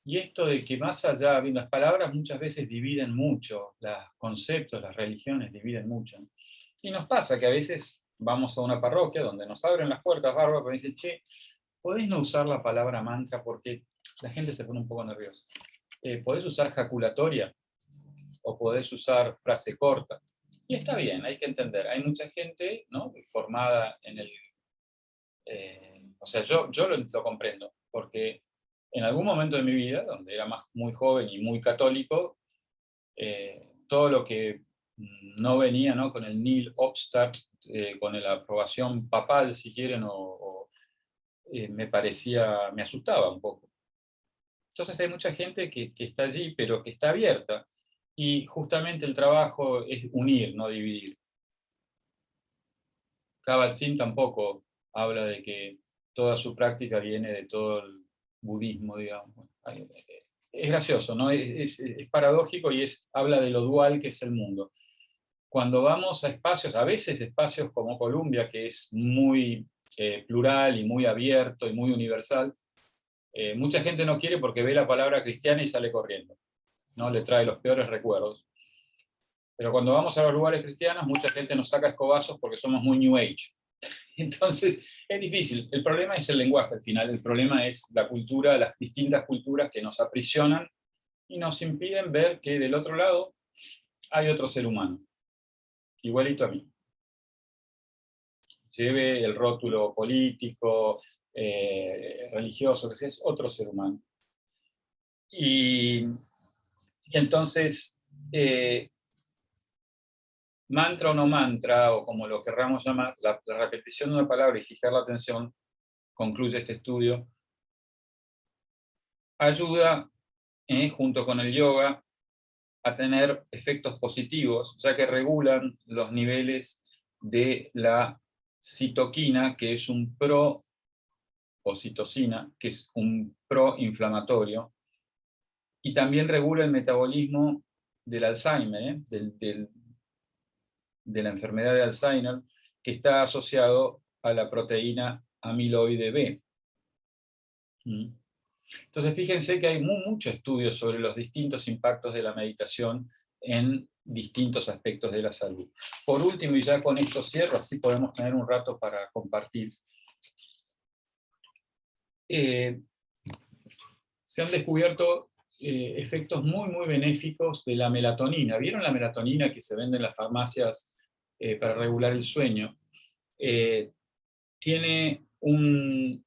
Y esto de que más allá, las palabras muchas veces dividen mucho, los conceptos, las religiones dividen mucho. Y nos pasa que a veces vamos a una parroquia donde nos abren las puertas bárbaras, pero dicen, che, ¿podéis no usar la palabra mantra? Porque la gente se pone un poco nerviosa. ¿Podés usar jaculatoria? ¿O podés usar frase corta? Y está bien, hay que entender. Hay mucha gente, ¿no?, formada en el... o sea, yo lo comprendo, porque en algún momento de mi vida, donde era muy joven y muy católico, todo lo que no venía, ¿no?, con el nil obstat, con la aprobación papal, si quieren, me asustaba un poco. Entonces hay mucha gente que está allí, pero que está abierta, y justamente el trabajo es unir, no dividir. Kabat-Zinn tampoco habla de que toda su práctica viene de todo el budismo, digamos. Es gracioso, ¿no? Es paradójico, y habla de lo dual que es el mundo. Cuando vamos a espacios, a veces espacios como Columbia, que es muy plural y muy abierto y muy universal, mucha gente no quiere porque ve la palabra cristiana y sale corriendo, ¿no? Le trae los peores recuerdos. Pero cuando vamos a los lugares cristianos, mucha gente nos saca escobazos porque somos muy New Age. Entonces, es difícil. El problema es el lenguaje al final. El problema es la cultura, las distintas culturas que nos aprisionan y nos impiden ver que del otro lado hay otro ser humano, igualito a mí. Lleve el rótulo político, religioso, que sea, es otro ser humano. Y entonces, mantra o no mantra, o como lo querramos llamar, la repetición de una palabra y fijar la atención, concluye este estudio, ayuda, junto con el yoga, a tener efectos positivos, ya que regulan los niveles de la citoquina, que es un ocitocina, que es un proinflamatorio, y también regula el metabolismo del Alzheimer, de la enfermedad de Alzheimer, que está asociado a la proteína amiloide B. Entonces, fíjense que hay mucho estudio sobre los distintos impactos de la meditación en distintos aspectos de la salud. Por último, y ya con esto cierro, así podemos tener un rato para compartir. Se han descubierto efectos muy benéficos de la melatonina. ¿Vieron la melatonina que se vende en las farmacias para regular el sueño? Tiene un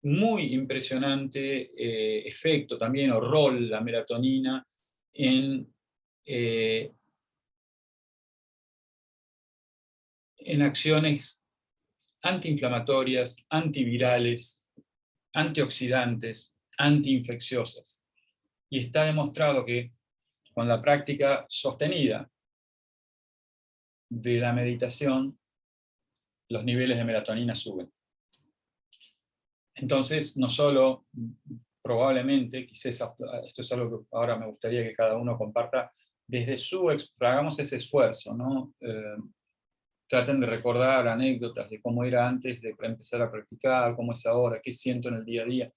muy impresionante efecto también, o rol, la melatonina, en en acciones antiinflamatorias, antivirales, antioxidantes, antiinfecciosas. Y está demostrado que con la práctica sostenida de la meditación, los niveles de melatonina suben. Entonces, no solo, probablemente, quizás esto es algo que ahora me gustaría que cada uno comparta, desde hagamos ese esfuerzo, ¿no? Traten de recordar anécdotas de cómo era antes de empezar a practicar, cómo es ahora, qué siento en el día a día.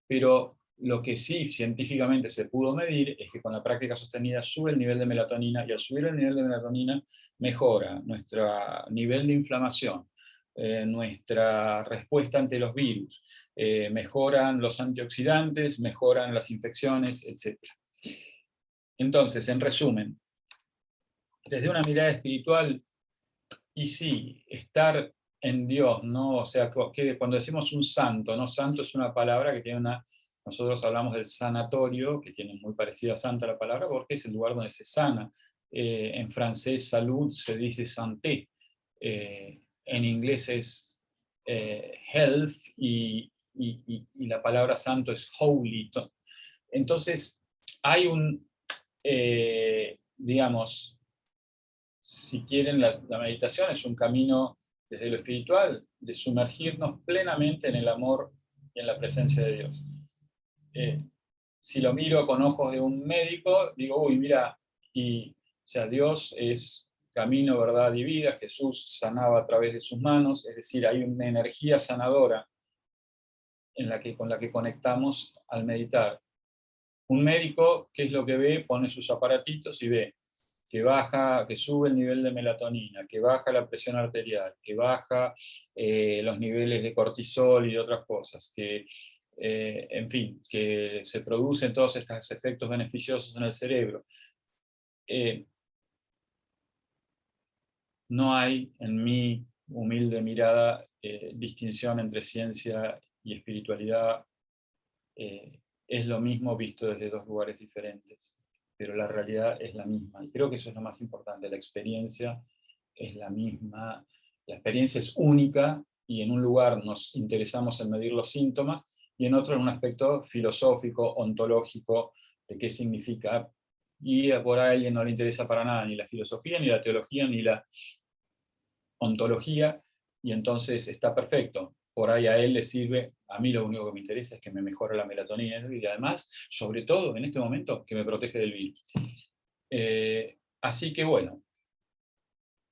Pero lo que sí científicamente se pudo medir es que con la práctica sostenida sube el nivel de melatonina, y al subir el nivel de melatonina mejora nuestro nivel de inflamación, nuestra respuesta ante los virus, mejoran los antioxidantes, mejoran las infecciones, etc. Entonces, en resumen, desde una mirada espiritual, y sí, estar en Dios, ¿no? O sea, que cuando decimos un santo, ¿no? Santo es una palabra que tiene una... Nosotros hablamos del sanatorio, que tiene muy parecida a santa la palabra, porque es el lugar donde se sana. En francés, salud se dice santé. En inglés es health, y la palabra santo es holy. Entonces, hay un, digamos, si quieren, la meditación es un camino desde lo espiritual, de sumergirnos plenamente en el amor y en la presencia de Dios. Si lo miro con ojos de un médico, digo, uy, mira, o sea, Dios es camino, verdad y vida, Jesús sanaba a través de sus manos, es decir, hay una energía sanadora con la que conectamos al meditar. Un médico, ¿qué es lo que ve? Pone sus aparatitos y ve que sube el nivel de melatonina, que baja la presión arterial, que baja los niveles de cortisol y de otras cosas, que, en fin, que se producen todos estos efectos beneficiosos en el cerebro. No hay, en mi humilde mirada, distinción entre ciencia y espiritualidad. Es lo mismo visto desde dos lugares diferentes, pero la realidad es la misma. Y creo que eso es lo más importante, la experiencia es la misma, la experiencia es única, y en un lugar nos interesamos en medir los síntomas, y en otro en un aspecto filosófico, ontológico, de qué significa, y por ahí a alguien no le interesa para nada ni la filosofía, ni la teología, ni la ontología, y entonces está perfecto. Por ahí a él le sirve, a mí lo único que me interesa es que me mejore la melatonina, y además, sobre todo en este momento, que me protege del virus. Así que bueno,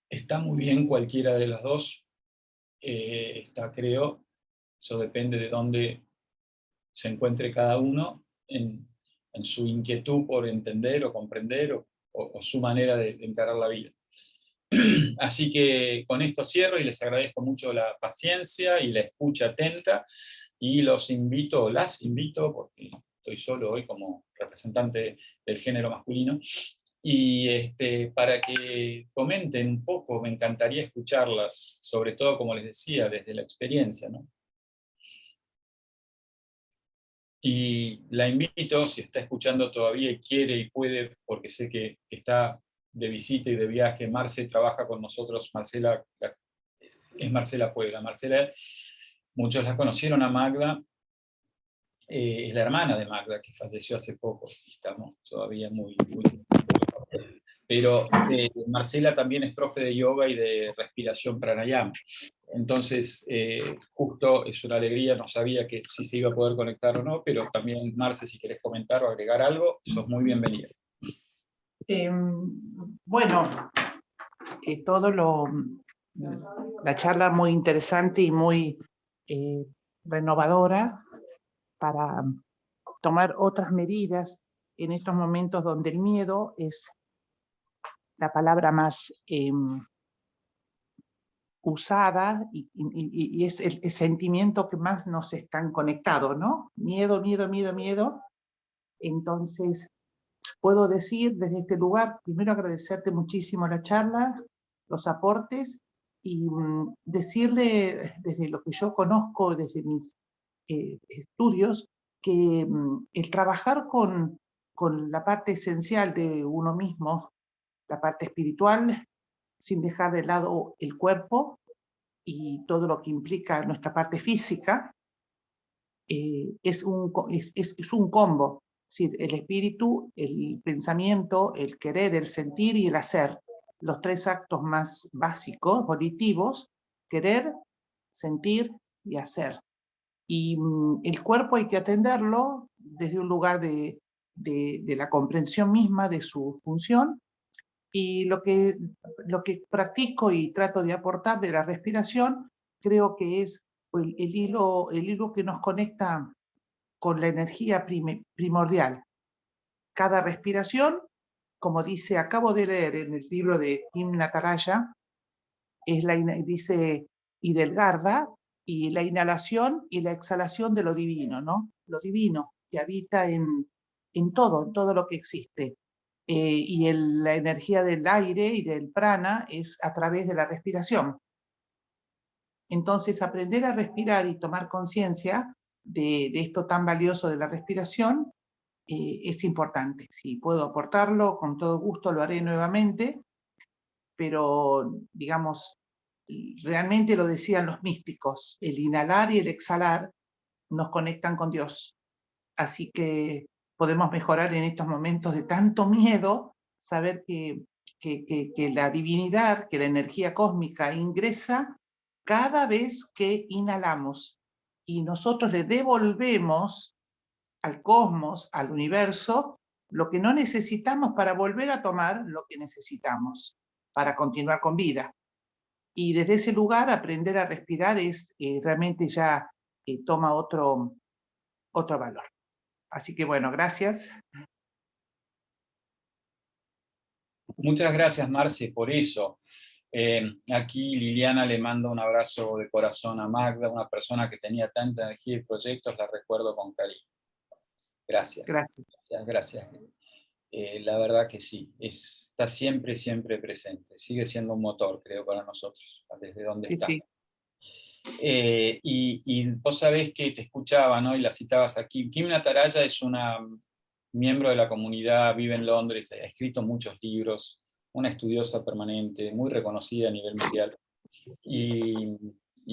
está muy bien cualquiera de las dos, creo, eso depende de dónde se encuentre cada uno en su inquietud por entender o comprender, o su manera de encarar la vida. Así que con esto cierro, y les agradezco mucho la paciencia y la escucha atenta, y las invito, porque estoy solo hoy como representante del género masculino, y para que comenten un poco, me encantaría escucharlas, sobre todo, como les decía, desde la experiencia, ¿no? Y la invito, si está escuchando todavía y quiere y puede, porque sé que está de visita y de viaje. Marce trabaja con nosotros, Marcela, es Marcela Puebla. Marcela, muchos la conocieron a Magda, es la hermana de Magda, que falleció hace poco, estamos todavía muy pero Marcela también es profe de yoga y de respiración pranayama. Entonces, justo es una alegría, no sabía que si se iba a poder conectar o no, pero también, Marce, si querés comentar o agregar algo, sos muy bienvenida. Bueno, la charla muy interesante y muy renovadora para tomar otras medidas en estos momentos donde el miedo es la palabra más usada y es el sentimiento que más nos están conectados, ¿no? Miedo, miedo, miedo, miedo. Entonces, puedo decir desde este lugar, primero agradecerte muchísimo la charla, los aportes, y decirle desde lo que yo conozco, desde mis estudios, que el trabajar con la parte esencial de uno mismo, la parte espiritual, sin dejar de lado el cuerpo y todo lo que implica nuestra parte física. Es un combo, es decir, el espíritu, el pensamiento, el querer, el sentir y el hacer. Los 3 actos más básicos, volitivos: querer, sentir y hacer. Y el cuerpo hay que atenderlo desde un lugar de la comprensión misma de su función, y lo que practico y trato de aportar de la respiración, creo que es el hilo que nos conecta con la energía primordial. Cada respiración, como acabo de leer en el libro de Kim Nataraya, dice Hiddelgarda, y la inhalación y la exhalación de lo divino, ¿no? Lo divino que habita en todo lo que existe. Y la energía del aire y del prana es a través de la respiración. Entonces, aprender a respirar y tomar conciencia de esto tan valioso de la respiración es importante. Si puedo aportarlo, con todo gusto lo haré nuevamente, pero, digamos, realmente lo decían los místicos, el inhalar y el exhalar nos conectan con Dios. Así que podemos mejorar en estos momentos de tanto miedo, saber que la divinidad, que la energía cósmica ingresa cada vez que inhalamos, y nosotros le devolvemos al cosmos, al universo, lo que no necesitamos para volver a tomar lo que necesitamos para continuar con vida. Y desde ese lugar aprender a respirar es realmente ya toma otro valor. Así que bueno, gracias. Muchas gracias, Marce, por eso. Aquí Liliana le manda un abrazo de corazón a Magda, una persona que tenía tanta energía y proyectos, la recuerdo con cariño. Gracias. Gracias. Gracias. La verdad que sí, está siempre, siempre presente. Sigue siendo un motor, creo, para nosotros, desde donde está. Sí. Y vos sabés que te escuchaba, ¿no? Y la citabas aquí. Kim Nataraya es una miembro de la comunidad, vive en Londres, ha escrito muchos libros, una estudiosa permanente, muy reconocida a nivel mundial. Y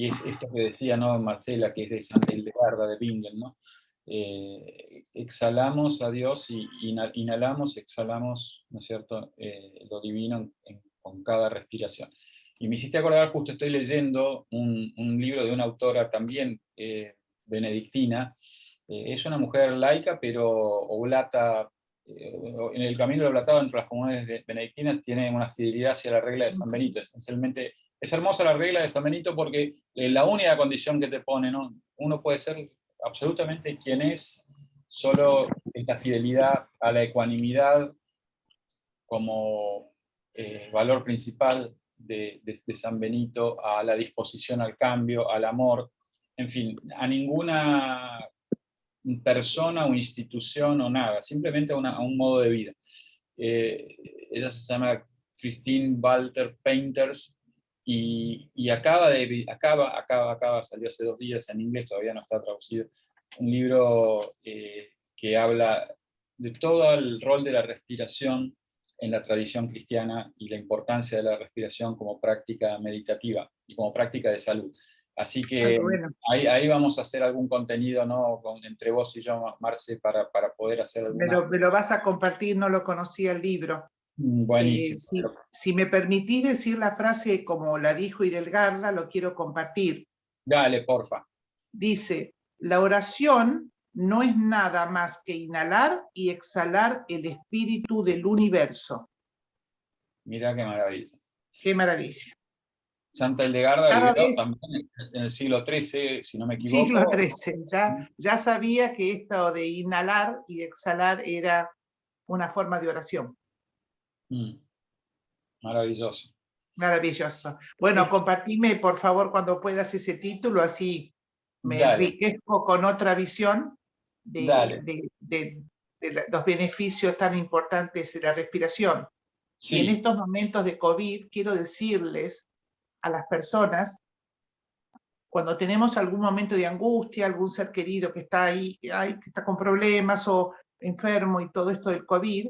es esto que decía, ¿no?, Marcela, que es de Santa Hildegarda de Bingen, ¿no? Exhalamos a Dios y inhalamos, exhalamos, ¿no es cierto?, lo divino con cada respiración. Y me hiciste acordar, justo estoy leyendo un libro de una autora también benedictina. Es una mujer laica, pero oblata, en el camino del oblatado entre las comunidades benedictinas tiene una fidelidad hacia la regla de San Benito. Esencialmente, es hermosa la regla de San Benito porque la única condición que te pone, ¿no? Uno puede ser absolutamente quien es, solo esta fidelidad a la ecuanimidad como valor principal de San Benito, a la disposición al cambio, al amor, en fin, a ninguna persona o institución o nada, simplemente a un modo de vida. Ella se llama Christine Walter Painters y acaba, salió hace 2 días en inglés, todavía no está traducido, un libro que habla de todo el rol de la respiración en la tradición cristiana y la importancia de la respiración como práctica meditativa y como práctica de salud. Así que bueno, ahí vamos a hacer algún contenido, ¿no?, entre vos y yo, Marce, para poder hacer alguna... me lo vas a compartir, no lo conocía el libro. Buenísimo. Si me permitís decir la frase como la dijo Hiddelgarda, lo quiero compartir. Dale, porfa. Dice, la oración no es nada más que inhalar y exhalar el espíritu del universo. Mirá qué maravilla. Qué maravilla. Santa Hildegarda vivió también en el siglo XIII, si no me equivoco. Siglo XIII. Ya sabía que esto de inhalar y exhalar era una forma de oración. Maravilloso. Maravilloso. Bueno, compartime por favor cuando puedas ese título, así me enriquezco con otra visión de los beneficios tan importantes de la respiración. Sí. Y en estos momentos de COVID quiero decirles a las personas, cuando tenemos algún momento de angustia, algún ser querido que está ahí, que está con problemas o enfermo y todo esto del COVID,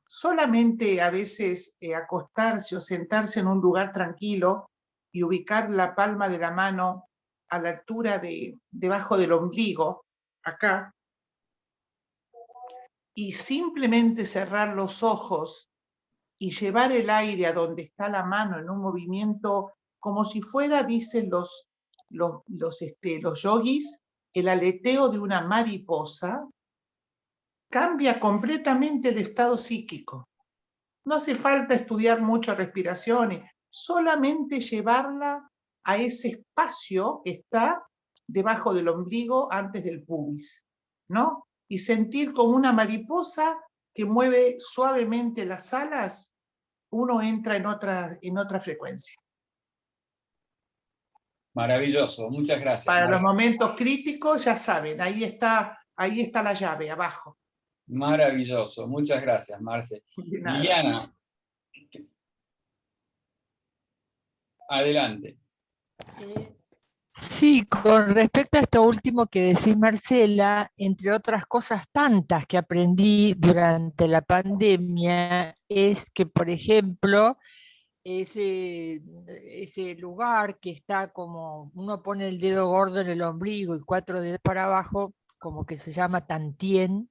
solamente a veces acostarse o sentarse en un lugar tranquilo y ubicar la palma de la mano a la altura debajo del ombligo, acá, y simplemente cerrar los ojos y llevar el aire a donde está la mano en un movimiento como si fuera, dicen los yogis, el aleteo de una mariposa, cambia completamente el estado psíquico. No hace falta estudiar mucho respiraciones, solamente llevarla a ese espacio que está debajo del ombligo antes del pubis, ¿no? Y sentir como una mariposa que mueve suavemente las alas, uno entra en otra frecuencia. Maravilloso, muchas gracias. Para Marce. los momentos críticos, ya saben, ahí está la llave, abajo. Maravilloso, muchas gracias, Marce. Liliana, adelante. Sí, con respecto a esto último que decís, Marcela, entre otras cosas tantas que aprendí durante la pandemia, es que, por ejemplo, ese lugar que está como, uno pone el dedo gordo en el ombligo y 4 dedos para abajo, como que se llama Tantien,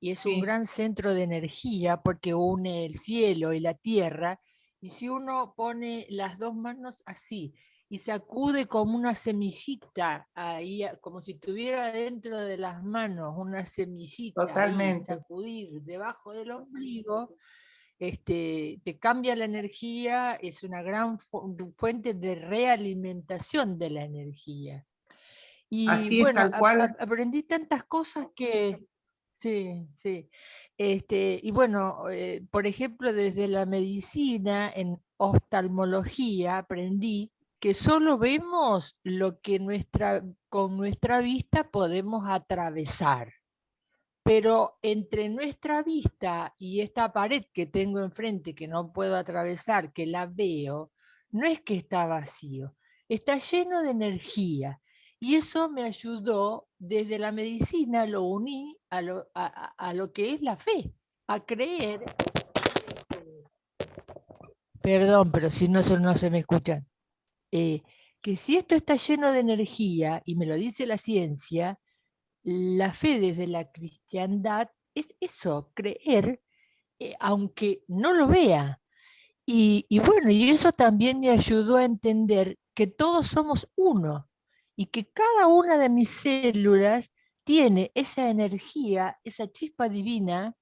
y es un gran centro de energía porque une el cielo y la tierra, y si uno pone las 2 manos así, y sacude como una semillita ahí, como si tuviera dentro de las manos una semillita. Totalmente. Ahí, sacudir debajo del ombligo, te cambia la energía, es una gran fuente de realimentación de la energía. Y así es, tal cual. aprendí tantas cosas que... Sí, sí. Y bueno, por ejemplo, desde la medicina, en oftalmología, aprendí que solo vemos lo que con nuestra vista podemos atravesar. Pero entre nuestra vista y esta pared que tengo enfrente, que no puedo atravesar, que la veo, no es que está vacío, está lleno de energía. Y eso me ayudó, desde la medicina lo uní a lo que es la fe, a creer. Perdón, pero si no, no se me escuchan. Que si esto está lleno de energía, y me lo dice la ciencia, la fe desde la cristiandad es eso, creer, aunque no lo vea. Y bueno, y eso también me ayudó a entender que todos somos uno y que cada una de mis células tiene esa energía, esa chispa divina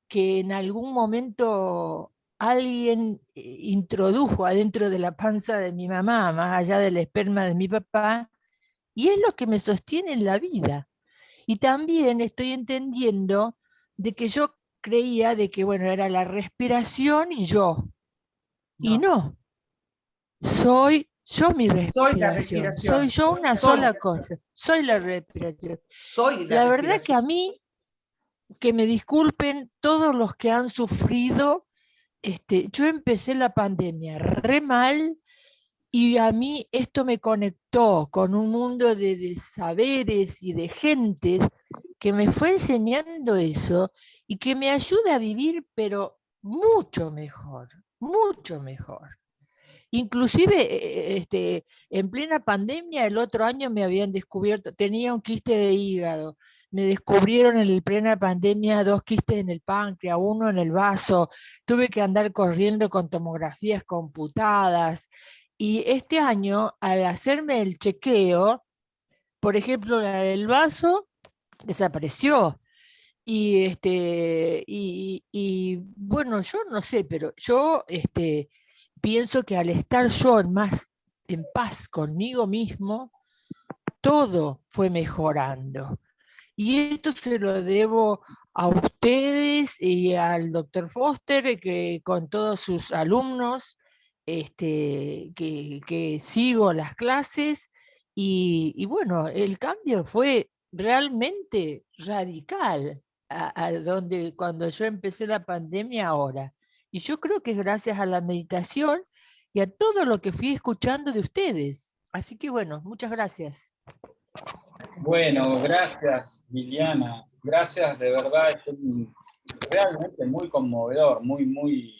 que en algún momento alguien introdujo adentro de la panza de mi mamá, más allá del esperma de mi papá, y es lo que me sostiene en la vida. Y también estoy entendiendo de que yo creía de que, bueno, era la respiración y yo. No. Y no. Soy yo mi respiración. Soy yo una sola cosa. Soy la respiración. La verdad que a mí, que me disculpen todos los que han sufrido, yo empecé la pandemia re mal, y a mí esto me conectó con un mundo de saberes y de gente que me fue enseñando eso y que me ayuda a vivir, pero mucho mejor, mucho mejor. Inclusive en plena pandemia el otro año me habían descubierto, tenía un quiste de hígado, me descubrieron en plena pandemia 2 quistes en el páncreas, 1 en el vaso, tuve que andar corriendo con tomografías computadas. Y este año, al hacerme el chequeo, por ejemplo, la del vaso desapareció. Y bueno, yo no sé, pero yo pienso que al estar yo más en paz conmigo mismo, todo fue mejorando. Y esto se lo debo a ustedes y al doctor Foster, que con todos sus alumnos, que sigo las clases, y bueno, el cambio fue realmente radical cuando yo empecé la pandemia ahora. Y yo creo que es gracias a la meditación y a todo lo que fui escuchando de ustedes. Así que bueno, muchas gracias. Bueno, gracias, Liliana. Gracias, de verdad. realmente muy conmovedor, muy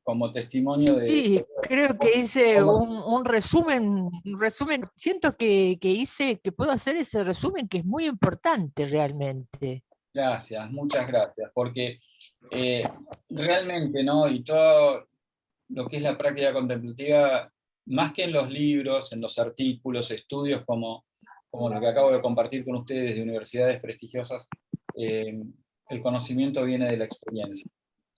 como testimonio de... Sí, creo que hice un resumen, siento que hice, que puedo hacer ese resumen que es muy importante realmente. Gracias, muchas gracias, porque realmente, ¿no? Y todo lo que es la práctica contemplativa, más que en los libros, en los artículos, estudios como los que acabo de compartir con ustedes de universidades prestigiosas, el conocimiento viene de la experiencia.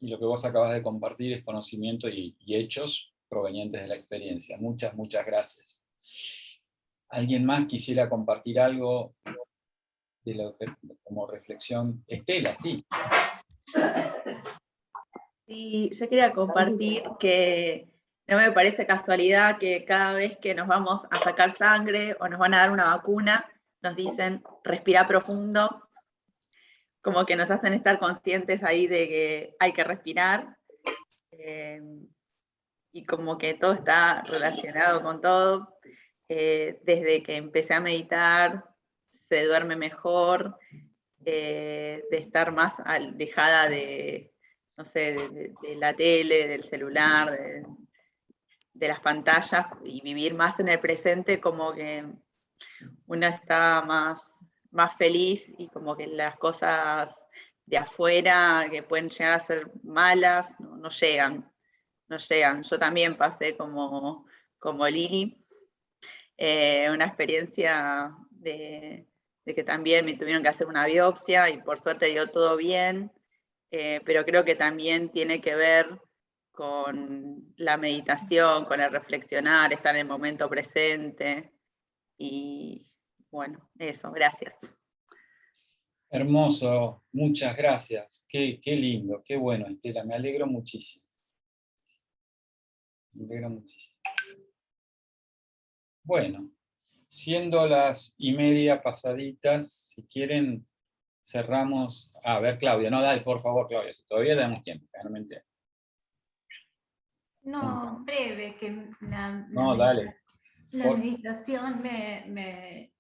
Y lo que vos acabas de compartir es conocimiento y hechos provenientes de la experiencia. Muchas, muchas gracias. ¿Alguien más quisiera compartir algo de como reflexión? Estela, sí. Sí, yo quería compartir que no me parece casualidad que cada vez que nos vamos a sacar sangre o nos van a dar una vacuna, nos dicen respira profundo, como que nos hacen estar conscientes ahí de que hay que respirar, y como que todo está relacionado con todo. Desde que empecé a meditar, se duerme mejor, de estar más alejada de, no sé, de la tele, del celular, de las pantallas, y vivir más en el presente, como que uno está más feliz, y como que las cosas de afuera que pueden llegar a ser malas no llegan. Yo también pasé como Lili, una experiencia de que también me tuvieron que hacer una biopsia y por suerte dio todo bien, pero creo que también tiene que ver con la meditación, con el reflexionar, estar en el momento presente, y bueno, eso, gracias. Hermoso, muchas gracias. Qué lindo, qué bueno, Estela, me alegro muchísimo. Me alegro muchísimo. Bueno, siendo las 1:30 pasaditas, si quieren cerramos. A ver, Claudia, no, dale, por favor, Claudia, si todavía tenemos tiempo, realmente. No, breve, que No, dale. la meditación me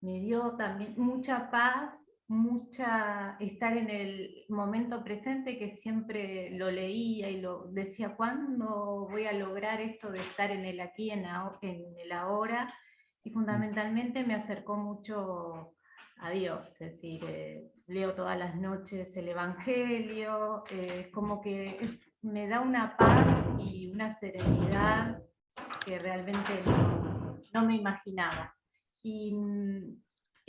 dio también mucha paz, mucha estar en el momento presente, que siempre lo leía y lo decía, ¿cuándo voy a lograr esto de estar en el aquí, en el ahora? Y fundamentalmente me acercó mucho a Dios, es decir, leo todas las noches el Evangelio, como que me da una paz y una serenidad que realmente no me imaginaba. Y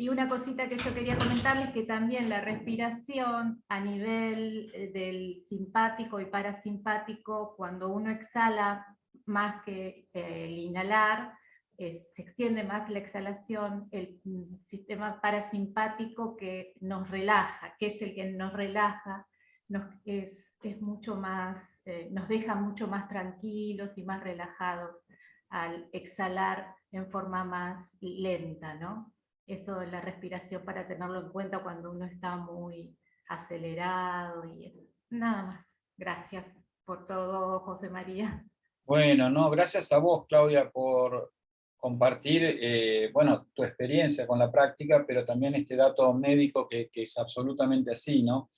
una cosita que yo quería comentarles, que también la respiración a nivel del simpático y parasimpático, cuando uno exhala más que el inhalar, se extiende más la exhalación, el sistema parasimpático que nos relaja, que es el que nos relaja, es mucho más, nos deja mucho más tranquilos y más relajados al exhalar en forma más lenta, ¿no? Eso es la respiración, para tenerlo en cuenta cuando uno está muy acelerado y eso. Nada más. Gracias por todo, José María. Bueno, no, gracias a vos, Claudia, por compartir, bueno, tu experiencia con la práctica, pero también este dato médico que es absolutamente así, ¿no?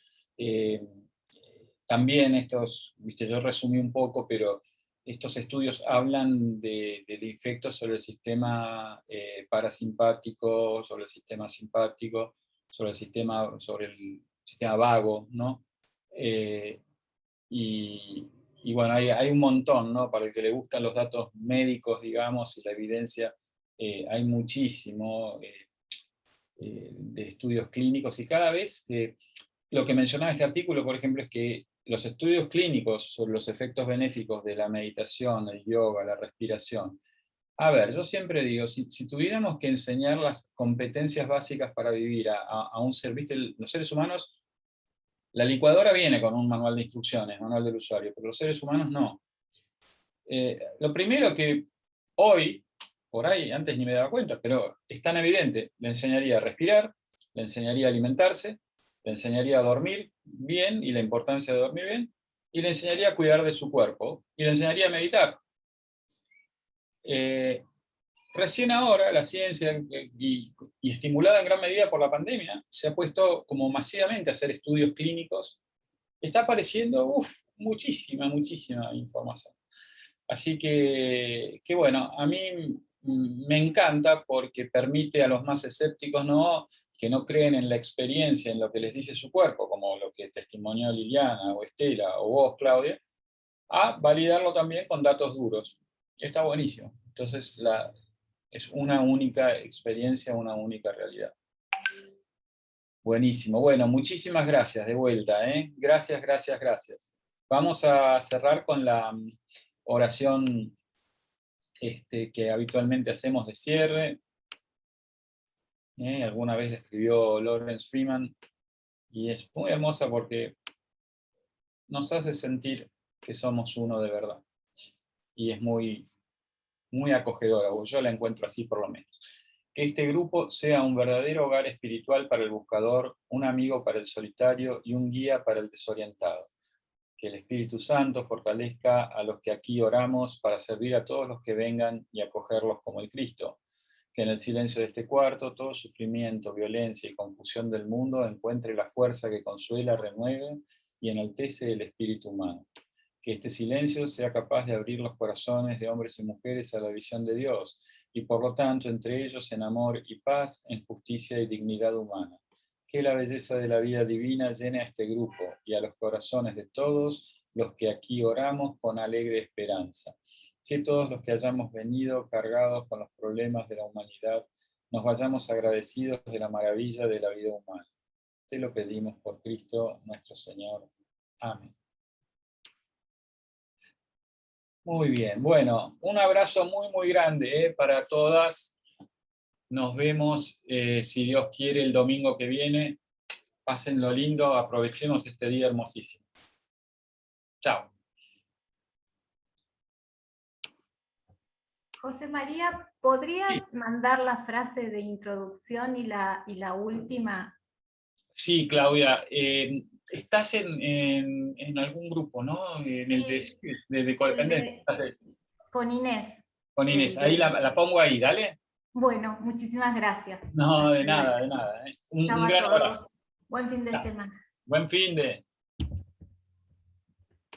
También estos, viste, yo resumí un poco, pero estos estudios hablan de efectos sobre el sistema parasimpático, sobre el sistema simpático, sobre el sistema vago, ¿no? Y bueno, hay un montón, ¿no? Para el que le gustan los datos médicos, digamos, y la evidencia, hay muchísimo de estudios clínicos, y cada vez lo que mencionaba este artículo, por ejemplo, es que los estudios clínicos sobre los efectos benéficos de la meditación, el yoga, la respiración. A ver, yo siempre digo, si tuviéramos que enseñar las competencias básicas para vivir a un ser, ¿viste? Los seres humanos, la licuadora viene con un manual de instrucciones, manual del usuario, pero los seres humanos no. Lo primero que hoy, por ahí, antes ni me daba cuenta, pero es tan evidente, le enseñaría a respirar, le enseñaría a alimentarse, le enseñaría a dormir bien y la importancia de dormir bien, y le enseñaría a cuidar de su cuerpo, y le enseñaría a meditar. recién ahora la ciencia, y estimulada en gran medida por la pandemia, se ha puesto como masivamente a hacer estudios clínicos. Está apareciendo muchísima información. Así que bueno, a mí me encanta porque permite a los más escépticos, que no creen en la experiencia, en lo que les dice su cuerpo, como lo que testimonió Liliana o Estela o vos, Claudia, a validarlo también con datos duros. Está buenísimo. Entonces es una única experiencia, una única realidad. Buenísimo. Bueno, muchísimas gracias de vuelta. Gracias. Vamos a cerrar con la oración que habitualmente hacemos de cierre. Alguna vez la escribió Lawrence Freeman, y es muy hermosa porque nos hace sentir que somos uno de verdad. Y es muy acogedora, o yo la encuentro así por lo menos. Que este grupo sea un verdadero hogar espiritual para el buscador, un amigo para el solitario y un guía para el desorientado. Que el Espíritu Santo fortalezca a los que aquí oramos para servir a todos los que vengan y acogerlos como el Cristo. Que en el silencio de este cuarto todo sufrimiento, violencia y confusión del mundo encuentre la fuerza que consuela, renueve y enaltece el espíritu humano. Que este silencio sea capaz de abrir los corazones de hombres y mujeres a la visión de Dios, y por lo tanto entre ellos en amor y paz, en justicia y dignidad humana. Que la belleza de la vida divina llene a este grupo y a los corazones de todos los que aquí oramos con alegre esperanza. Que todos los que hayamos venido cargados con los problemas de la humanidad nos vayamos agradecidos de la maravilla de la vida humana. Te lo pedimos por Cristo nuestro Señor. Amén. Muy bien, bueno, un abrazo muy grande para todas. Nos vemos, si Dios quiere, el domingo que viene. Pásenlo lindo, aprovechemos este día hermosísimo. Chao. José María, ¿podrías mandar la frase de introducción y la última? Sí, Claudia. Estás en algún grupo, ¿no? En el de codependencia. Con Inés. Con Inés. Ahí la pongo ahí, dale. Bueno, muchísimas gracias. No, de nada. Un gran abrazo. Buen fin de semana. Buen fin de...